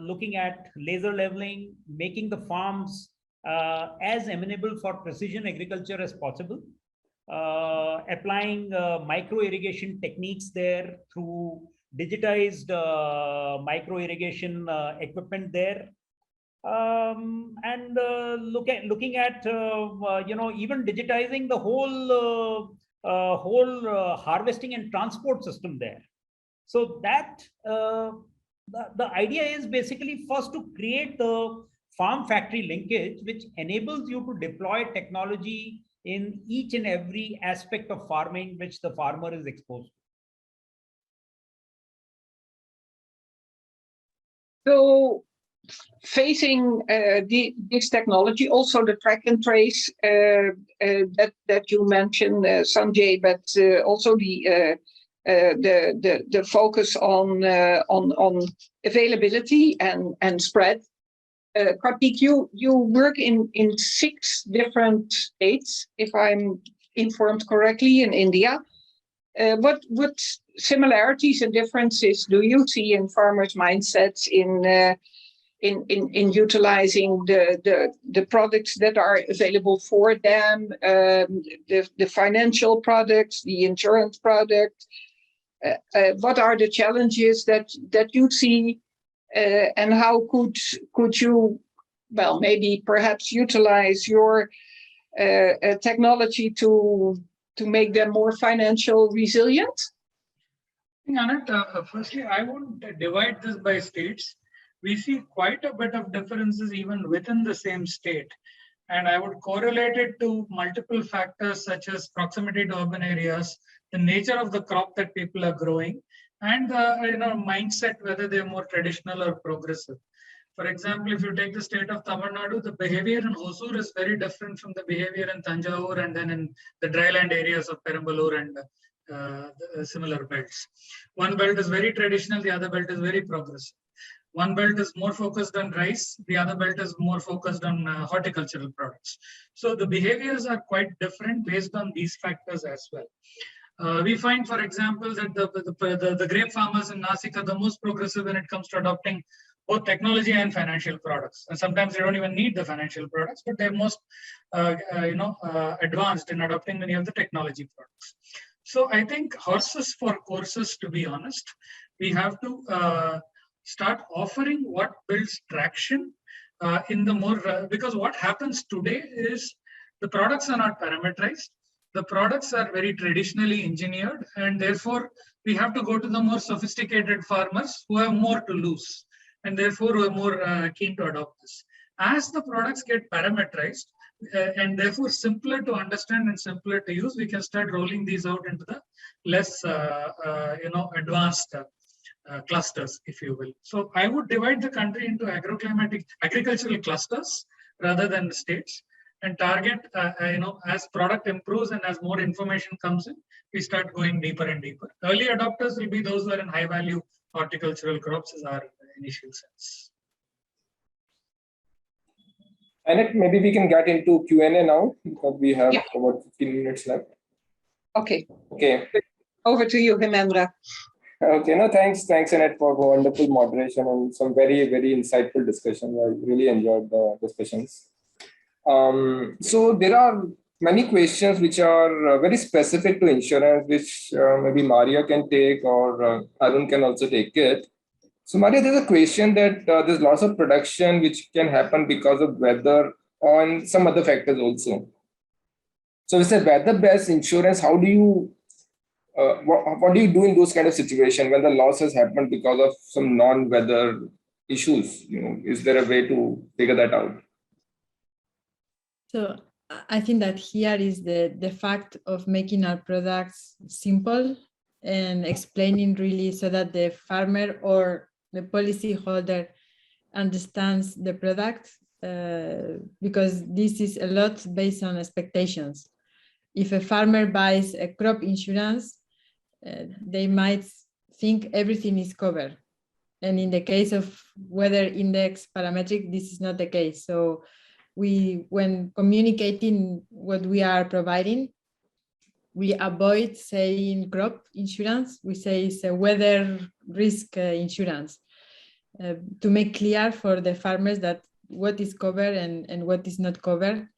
S8: looking at laser leveling, making the farms as amenable for precision agriculture as possible, applying micro irrigation techniques there through digitized micro irrigation equipment there, and looking at even digitizing the whole harvesting and transport system there. So that the idea is basically first to create the farm factory linkage, which enables you to deploy technology in each and every aspect of farming which the farmer is exposed to.
S3: So facing this technology, also the track and trace that you mentioned, Sanjay, but also the focus on availability and spread. Kartik, you work in 6 different states, if I'm informed correctly, in India. What similarities and differences do you see in farmers' mindsets in utilizing the products that are available for them, the financial products, the insurance products? What are the challenges that you see, and how could you, well, maybe perhaps utilize your technology to make them more financial resilient?
S9: Anant, firstly, I would divide this by states. We see quite a bit of differences even within the same state. And I would correlate it to multiple factors such as proximity to urban areas, the nature of the crop that people are growing, and mindset, whether they're more traditional or progressive. For example, if you take the state of Tamil Nadu, the behavior in Hosur is very different from the behavior in Tanjavur and then in the dryland areas of Perambalur and similar belts. One belt is very traditional, the other belt is very progressive. One belt is more focused on rice, the other belt is more focused on horticultural products. So the behaviors are quite different based on these factors as well. We find, for example, that the grape farmers in Nasik are the most progressive when it comes to adopting both technology and financial products. And sometimes they don't even need the financial products, but they're most advanced in adopting many of the technology products. So I think horses for courses, to be honest, we have to start offering what builds traction in the more, because what happens today is the products are not parameterized. The products are very traditionally engineered, and therefore we have to go to the more sophisticated farmers who have more to lose, and therefore who are more keen to adopt this. As the products get parameterized and therefore simpler to understand and simpler to use, we can start rolling these out into the less advanced clusters, if you will. So I would divide the country into agricultural clusters rather than the states, and target, as product improves and as more information comes in, we start going deeper and deeper. Early adopters will be those who are in high value horticultural crops, is our initial sense.
S1: Annette, maybe we can get into Q&A now because we have about 15 minutes left.
S3: Okay.
S1: Okay.
S3: Over to you, Hemendra.
S1: Okay, no, thanks, Annette, for wonderful moderation and some very, very insightful discussion. I really enjoyed the discussions. So there are many questions which are very specific to insurance, which maybe Maria can take or Arun can also take it. So Maria, there's a question that there's lots of production which can happen because of weather and some other factors also. So it's a weather-based insurance. How do you, what do you do in those kind of situations when the loss has happened because of some non-weather issues? Is there a way to figure that out?
S2: So I think that here is the fact of making our products simple and explaining really so that the farmer or the policyholder understands the product, because this is a lot based on expectations. if a farmer buys a crop insurance, they might think everything is covered. And in the case of weather index parametric, this is not the case. So when communicating what we are providing, we avoid saying crop insurance. We say it's a weather risk insurance to make clear for the farmers that what is covered and what is not covered.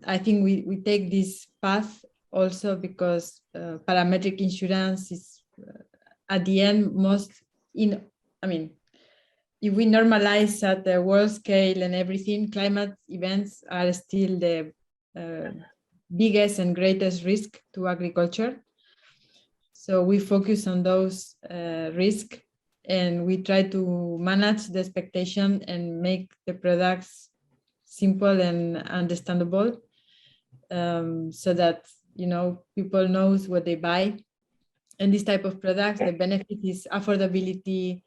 S2: I think we take this path also because parametric insurance is at the end if we normalize at the world scale and everything, climate events are still the biggest and greatest risk to agriculture. So we focus on those risks and we try to manage the expectation and make the products simple and understandable so that people knows what they buy. And this type of products, the benefit is affordability,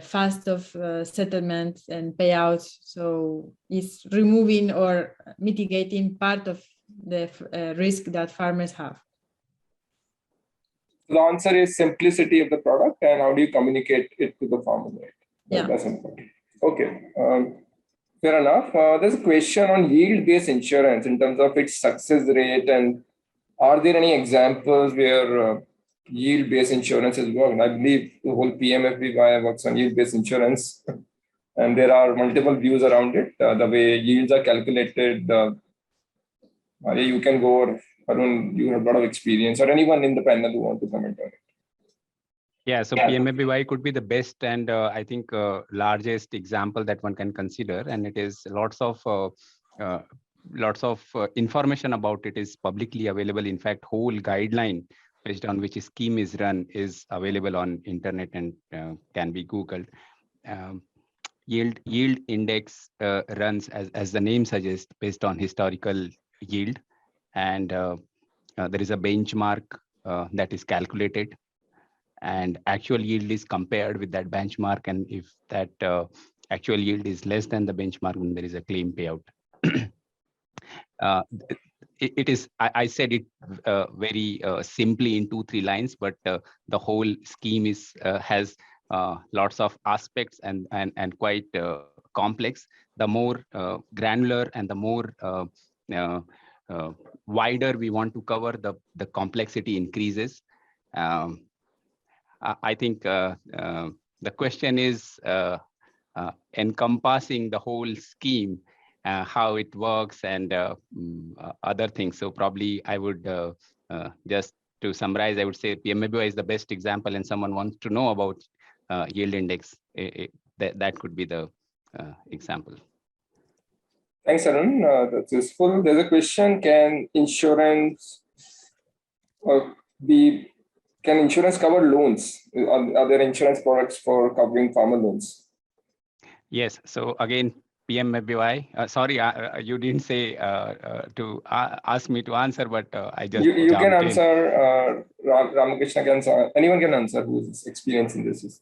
S2: fast of settlement and payouts. So it's removing or mitigating part of the risk that farmers have.
S1: The answer is simplicity of the product and how do you communicate it to the farmer, right?
S2: Yeah.
S1: That's important. Okay, fair enough. There's a question on yield-based insurance in terms of its success rate, and are there any examples where yield-based insurance has worked? I believe the whole PMFBY works on yield-based insurance, and there are multiple views around it. The way yields are calculated, Maria, you can go, or Arun, you have a lot of experience, or anyone in the panel who want to comment on it.
S7: Yeah, so PMFBY could be the best and I think largest example that one can consider, and it is lots of information about it is publicly available. In fact, whole guideline based on which a scheme is run is available on internet and can be Googled. Yield index runs, as the name suggests, based on historical yield, and there is a benchmark that is calculated, and actual yield is compared with that benchmark, and if that actual yield is less than the benchmark, then there is a claim payout. It is, I said it very simply in 2-3 lines, but the whole scheme is has lots of aspects and quite complex. The more granular and the more wider we want to cover, the complexity increases. I think the question is encompassing the whole scheme, how it works and other things. So probably I would just to summarize, I would say PMFBY is the best example, and someone wants to know about yield index, that could be the example.
S1: Thanks, Arun. That's useful. There's a question: Can insurance cover loans? Are there insurance products for covering farmer loans?
S7: Yes. So again, PMFBY. Sorry, you didn't say to ask me to answer, but I just
S1: you can answer. Ramakrishna can answer. Anyone can answer who is experienced in this.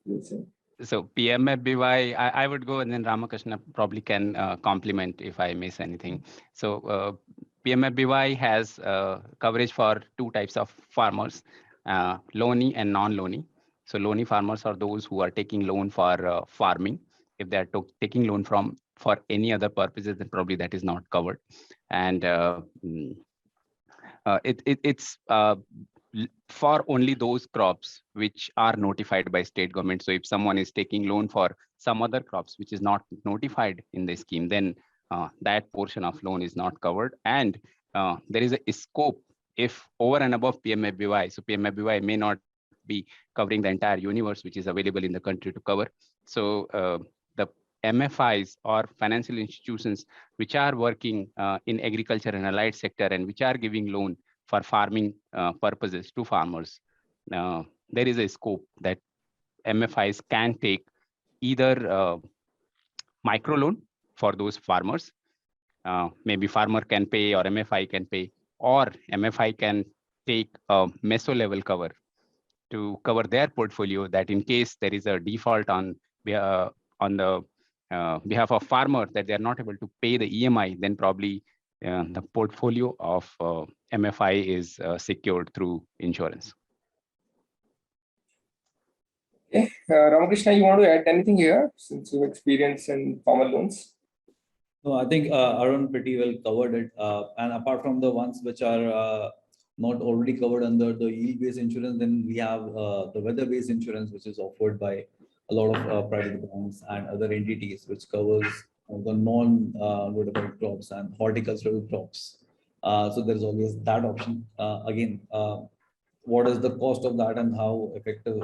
S7: So PMFBY, I would go, and then Ramakrishna probably can complement if I miss anything. So PMFBY has coverage for 2 types of farmers, loany and non-loany. So loany farmers are those who are taking loan for farming. If they are taking loan for any other purposes, then probably that is not covered. And it's for only those crops which are notified by state government. So if someone is taking loan for some other crops which is not notified in the scheme, then that portion of loan is not covered. And there is a scope if over and above PMFBY. So PMFBY may not be covering the entire universe which is available in the country to cover. So the MFIs or financial institutions which are working in agriculture and allied sector and which are giving loan for farming purposes to farmers, there is a scope that MFIs can take either micro loan for those farmers. Maybe farmer can pay or MFI can pay, or MFI can take a meso level cover to cover their portfolio, that in case there is a default on the behalf of farmer that they are not able to pay the EMI, then probably the portfolio of MFI is secured through insurance.
S1: Okay. Ramakrishna, you want to add anything here since you've experienced in farmer loans?
S6: No, I think Arun pretty well covered it. And apart from the ones which are not already covered under the yield-based insurance, then we have the weather-based insurance, which is offered by a lot of private banks and other entities, which covers the non-notified crops and horticultural crops. So there's always that option. Again, what is the cost of that and how effective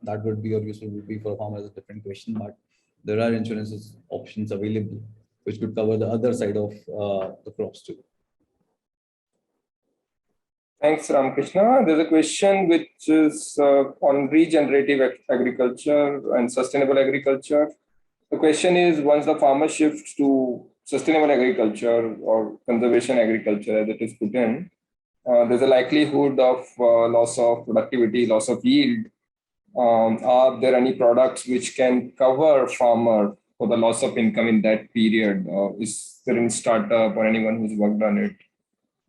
S6: that would be or useful would be for farmers is a different question. But there are insurance options available which could cover the other side of the crops too.
S1: Thanks, Ramakrishna. There's a question which is on regenerative agriculture and sustainable agriculture. The question is, once the farmer shifts to sustainable agriculture or conservation agriculture, as it is put in, there's a likelihood of loss of productivity, loss of yield. Are there any products which can cover farmer for the loss of income in that period? Is there any startup or anyone who's worked on it?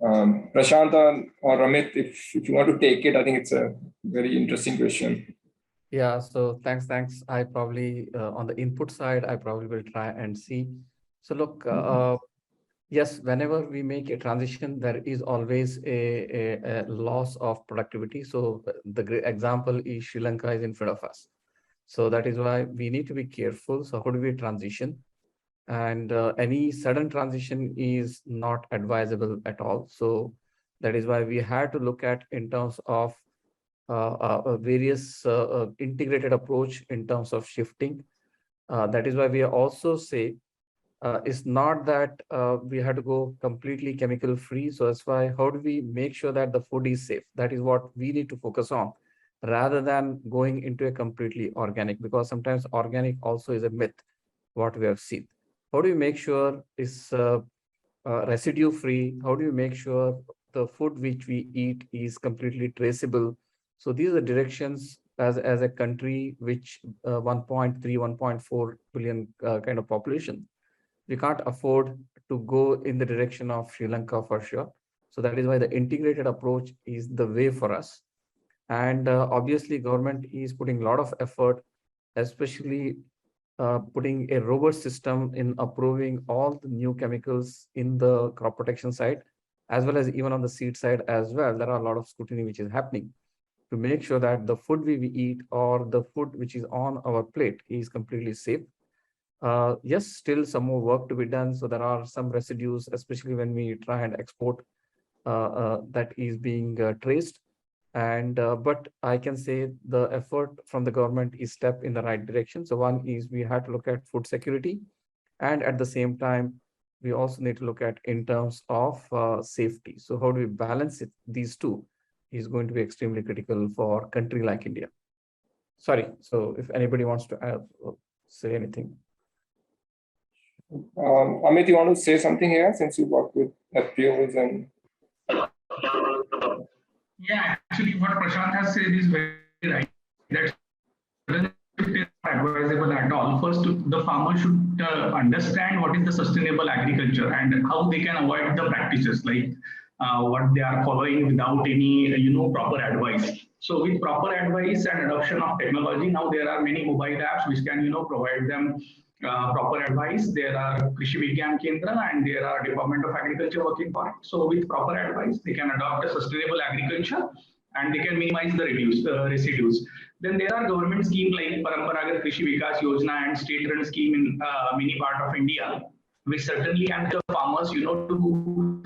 S1: Prashant or Amit, if you want to take it, I think it's a very interesting question.
S5: Yeah, so thanks. I probably, on the input side, I probably will try and see. So look, yes, whenever we make a transition, there is always a loss of productivity. So the great example is Sri Lanka is in front of us. So that is why we need to be careful. So how do we transition? And any sudden transition is not advisable at all. So that is why we had to look at in terms of various integrated approach in terms of shifting. That is why we also say it's not that we had to go completely chemical free. So that's why how do we make sure that the food is safe? That is what we need to focus on rather than going into a completely organic, because sometimes organic also is a myth, what we have seen. How do you make sure it's residue free? How do you make sure the food which we eat is completely traceable? So these are the directions as a country which 1.3, 1.4 billion kind of population. We can't afford to go in the direction of Sri Lanka for sure. So that is why the integrated approach is the way for us. And obviously government is putting a lot of effort, especially putting a robust system in approving all the new chemicals in the crop protection side, as well as even on the seed side as well. There are a lot of scrutiny which is happening to make sure that the food we eat or the food which is on our plate is completely safe. Yes, still some more work to be done. So there are some residues, especially when we try and export that is being traced. And but I can say the effort from the government is step in the right direction. So one is we have to look at food security, and at the same time, we also need to look at in terms of safety. So how do we balance it? These two is going to be extremely critical for a country like India. Sorry, so if anybody wants to add, say anything.
S1: Amit, you want to say something here since you work with FPOs and...
S4: Yeah, actually what Prashant has said is very right. That it is advisable at all. First, the farmer should understand what is the sustainable agriculture and how they can avoid the practices like what they are following without any proper advice. So with proper advice and adoption of technology, now there are many mobile apps which can provide them proper advice. There are Krishi Vigyan Kendra and there are Department of Agriculture working for it. So with proper advice, they can adopt a sustainable agriculture and they can minimize the residues. Then there are government schemes like Paramparagat Krishi Vikas Yojana and state-run scheme in many part of India, which certainly help the farmers, to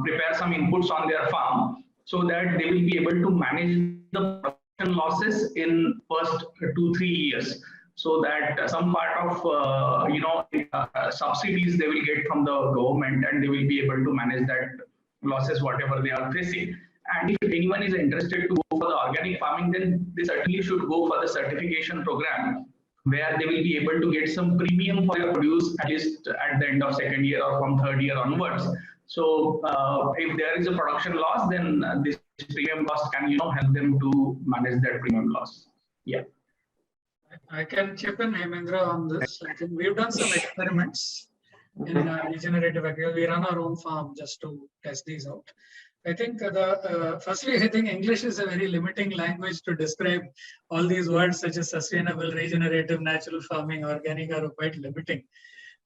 S4: prepare some inputs on their farm so that they will be able to manage the production losses in first 2-3 years. So that some part of subsidies they will get from the government and they will be able to manage that losses whatever they are facing. And if anyone is interested to go for the organic farming, then they certainly should go for the certification program where they will be able to get some premium for their produce at least at the end of second year or from third year onwards. So if there is a production loss, then this premium cost can help them to manage that premium loss. Yeah.
S9: I can chip in, Hemendra, on this. I think we've done some experiments in regenerative agriculture. We run our own farm just to test these out. I think firstly, I think English is a very limiting language to describe all these words such as sustainable, regenerative, natural farming, organic are quite limiting.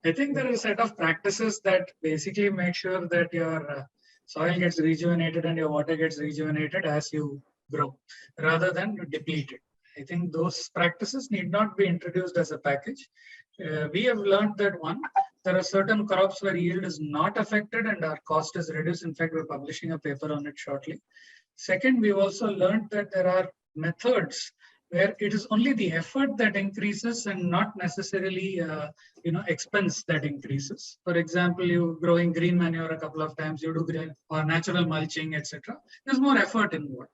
S9: I think there are a set of practices that basically make sure that your soil gets rejuvenated and your water gets rejuvenated as you grow, rather than depleted. I think those practices need not be introduced as a package. We have learned that one, there are certain crops where yield is not affected and our cost is reduced. In fact, we're publishing a paper on it shortly. Second, we've also learned that there are methods where it is only the effort that increases and not necessarily expense that increases. For example, you growing green manure a couple of times, you do green or natural mulching, etc. There's more effort involved.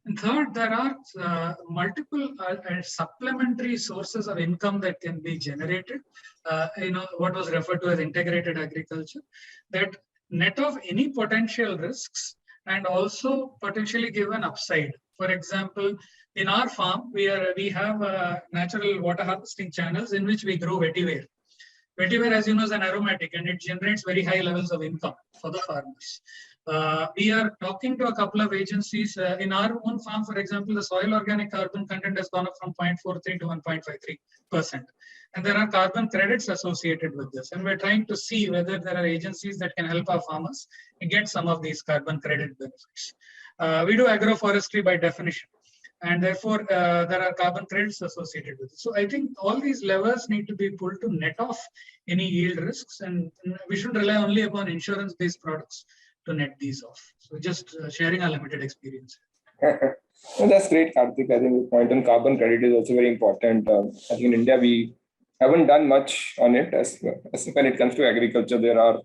S9: And third, there are multiple supplementary sources of income that can be generated. What was referred to as integrated agriculture, that net off any potential risks and also potentially give an upside. For example, in our farm, we have natural water harvesting channels in which we grow vetiver. Vetiver, as you know, is an aromatic and it generates very high levels of income for the farmers. We are talking to a couple of agencies. In our own farm, for example, the soil organic carbon content has gone up from 0.43 to 1.53%. And there are carbon credits associated with this. And we're trying to see whether there are agencies that can help our farmers get some of these carbon credit benefits. We do agroforestry by definition. And therefore, there are carbon credits associated with it. So I think all these levers need to be pulled to net off any yield risks. And we shouldn't rely only upon insurance-based products to net these off. So just sharing our limited experience.
S1: Well, that's great, Karthik. I think the point on carbon credit is also very important. I think in India, we haven't done much on it. As when it comes to agriculture, there are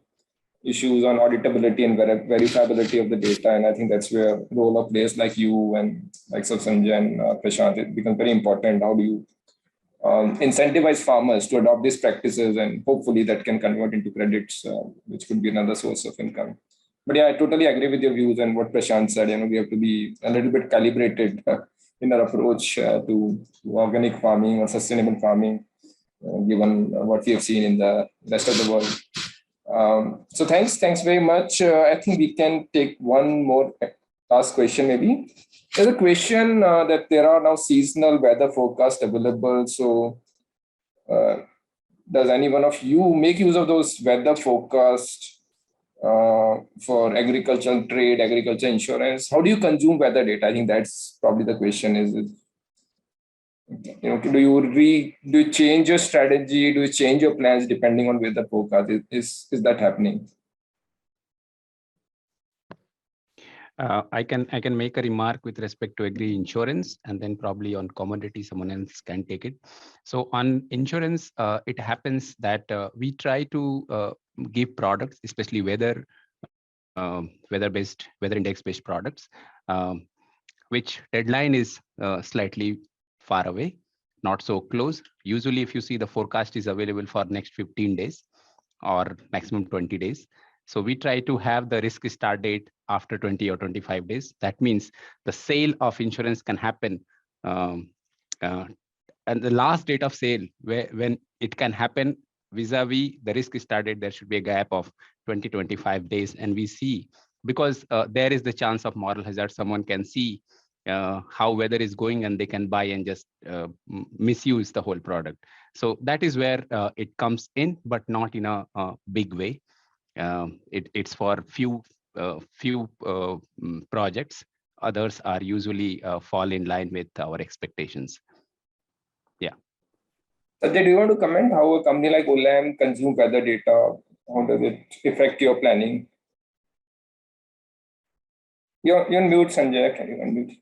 S1: issues on auditability and verifiability of the data. And I think that's where the role of players like you and like Sanjay and Prashant, it becomes very important. How do you incentivize farmers to adopt these practices, and hopefully that can convert into credits, which could be another source of income. But yeah, I totally agree with your views and what Prashant said. We have to be a little bit calibrated in our approach to organic farming or sustainable farming, given what we have seen in the rest of the world. So thanks very much. I think we can take one more last question maybe. There's a question that there are now seasonal weather forecasts available. So does any one of you make use of those weather forecasts for agricultural trade, agriculture insurance? How do you consume weather data? I think that's probably the question. Do you change your strategy? Do you change your plans depending on weather forecast? Is that happening?
S7: I can make a remark with respect to agri insurance, and then probably on commodity, someone else can take it. So on insurance, it happens that we try to give products, especially weather index-based products, which deadline is slightly far away, not so close. Usually, if you see the forecast is available for next 15 days or maximum 20 days. So we try to have the risk start date after 20 or 25 days. That means the sale of insurance can happen. And the last date of sale, when it can happen vis-a-vis the risk start date, there should be a gap of 20-25 days. And we see, because there is the chance of moral hazard, someone can see how weather is going and they can buy and just misuse the whole product. So that is where it comes in, but not in a big way. It's for few projects. Others are usually fall in line with our expectations. Yeah.
S1: Sanjay, do you want to comment how a company like Olam consumes weather data? How does it affect your planning? You're on mute, Sanjay. Can you unmute?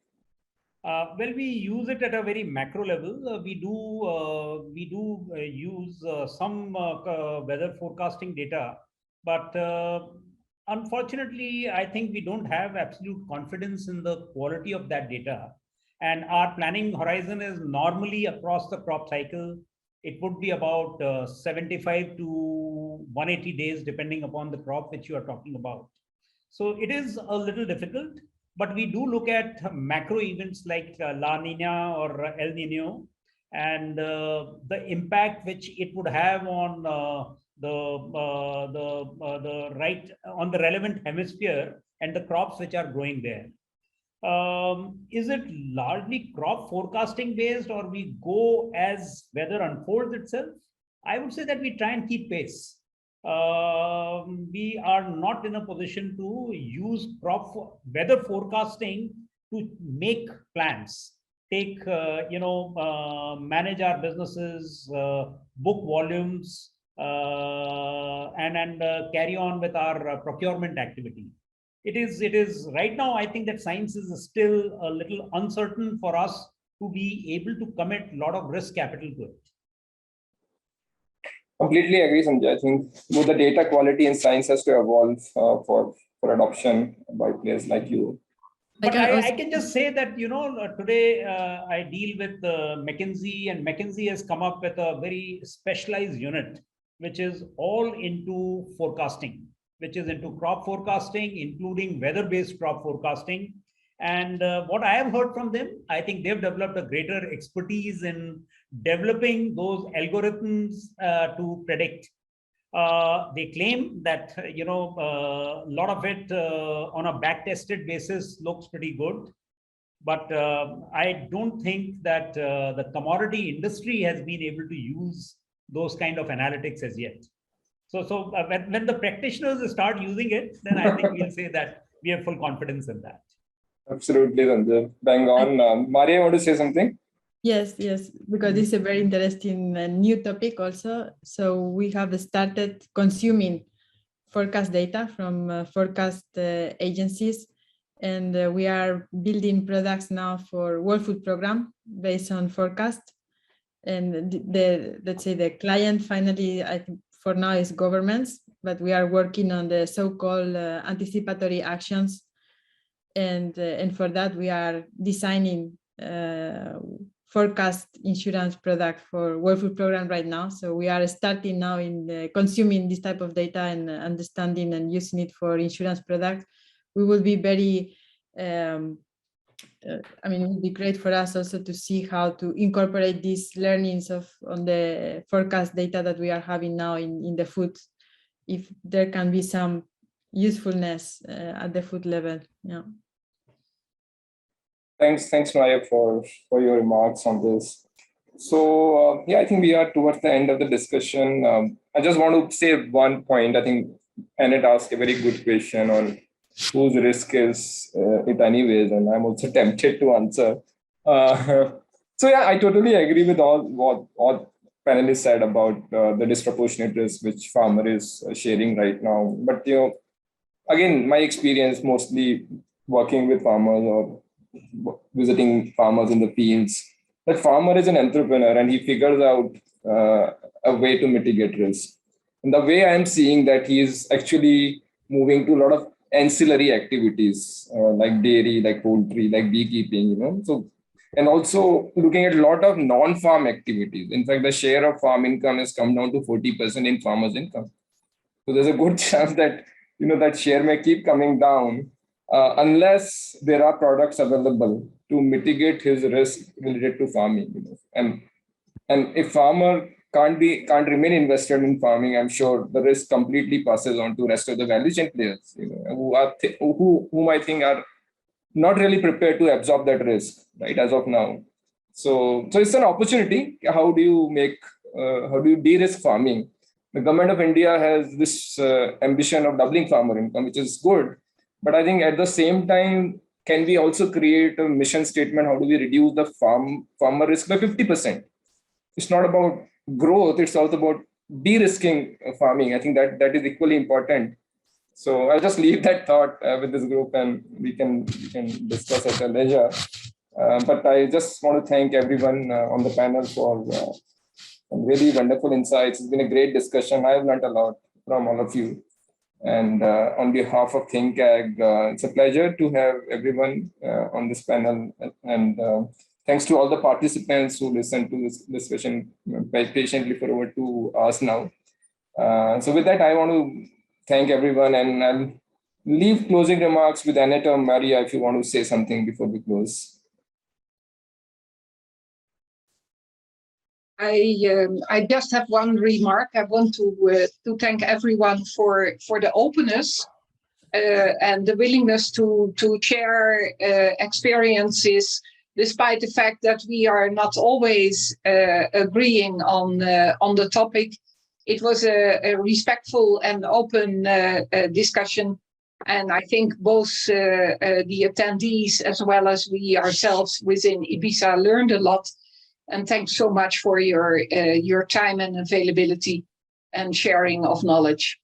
S8: Well, we use it at a very macro level. We do use some weather forecasting data, but unfortunately, I think we don't have absolute confidence in the quality of that data. And our planning horizon is normally across the crop cycle. It would be about 75 to 180 days, depending upon the crop which you are talking about. So it is a little difficult, but we do look at macro events like La Nina or El Nino and the impact which it would have on the right on the relevant hemisphere and the crops which are growing there. Is it largely crop forecasting based, or we go as weather unfolds itself? I would say that we try and keep pace. We are not in a position to use weather forecasting to make plans, manage our businesses, book volumes, and carry on with our procurement activity. It is right now, I think that science is still a little uncertain for us to be able to commit a lot of risk capital to it.
S1: Completely agree, Sanjay. I think both the data quality and science has to evolve for adoption by players like you.
S8: But I can just say that, today I deal with McKinsey, and McKinsey has come up with a very specialized unit, which is all into forecasting, which is into crop forecasting, including weather-based crop forecasting. And what I have heard from them, I think they've developed a greater expertise in developing those algorithms to predict. They claim that, a lot of it on a back-tested basis looks pretty good. But I don't think that the commodity industry has been able to use those kind of analytics as yet. So when the practitioners start using it, then I think we'll say that we have full confidence in that.
S1: Absolutely, Sanjay. Bang on. Maria, want to say something?
S2: Yes, because this is a very interesting new topic also. So we have started consuming forecast data from forecast agencies, and we are building products now for World Food Program based on forecast. And let's say the client finally, I think for now, is governments, but we are working on the so-called anticipatory actions. And for that, we are designing forecast insurance product for World Food Program right now. So we are starting now in consuming this type of data and understanding and using it for insurance products. We will be very, it would be great for us also to see how to incorporate these learnings on the forecast data that we are having now in the food, if there can be some usefulness at the food level. Yeah.
S1: Thanks, Maya, for your remarks on this. So, I think we are towards the end of the discussion. I just want to say one point. I think Annette asked a very good question on whose risk is it anyways, and I'm also tempted to answer. I totally agree with all panelists said about the disproportionate risk which farmer is sharing right now. But, again, my experience mostly working with farmers or visiting farmers in the fields, that farmer is an entrepreneur and he figures out a way to mitigate risk. And the way I'm seeing that he is actually moving to a lot of ancillary activities like dairy, like poultry, like beekeeping, So, and also looking at a lot of non-farm activities. In fact, the share of farm income has come down to 40% in farmers' income. So there's a good chance that, that share may keep coming down unless there are products available to mitigate his risk related to farming. And if farmer can't remain invested in farming, I'm sure the risk completely passes on to rest of the value chain players, whom I think are not really prepared to absorb that risk, right, as of now. So it's an opportunity. How do you de-risk farming? The government of India has this ambition of doubling farmer income, which is good. But I think at the same time, can we also create a mission statement? How do we reduce the farmer risk by 50%? It's not about growth. It's also about de-risking farming. I think that is equally important. So I'll just leave that thought with this group, and we can discuss at a leisure. But I just want to thank everyone on the panel for some really wonderful insights. It's been a great discussion. I've learned a lot from all of you. And on behalf of ThinkAg, it's a pleasure to have everyone on this panel. And thanks to all the participants who listened to this discussion patiently for over 2 hours now. So with that, I want to thank everyone, and I'll leave closing remarks with Annette or Maria if you want to say something before we close.
S3: I just have one remark. I want to thank everyone for the openness and the willingness to share experiences, despite the fact that we are not always agreeing on the topic. It was a respectful and open discussion. And I think both the attendees as well as we ourselves within Ibiza learned a lot. And thanks so much for your time and availability and sharing of knowledge.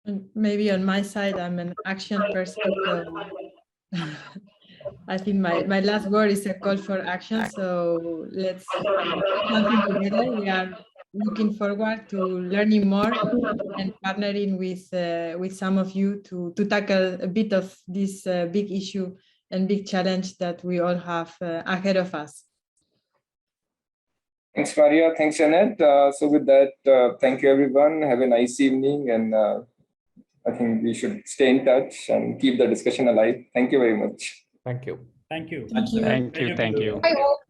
S2: And maybe on my side, I'm an action person. So I think my last word is a call for action. So let's do something together. We are looking forward to learning more and partnering with some of you to tackle a bit of this big issue and big challenge that we all have ahead of us.
S1: Thanks, Maria. Thanks, Janet. So with that, thank you, everyone. Have a nice evening. And I think we should stay in touch and keep the discussion alive. Thank you very much.
S5: Thank you.
S8: Thank you.
S2: Thank you.
S7: Thank you. Thank you.
S3: Bye all.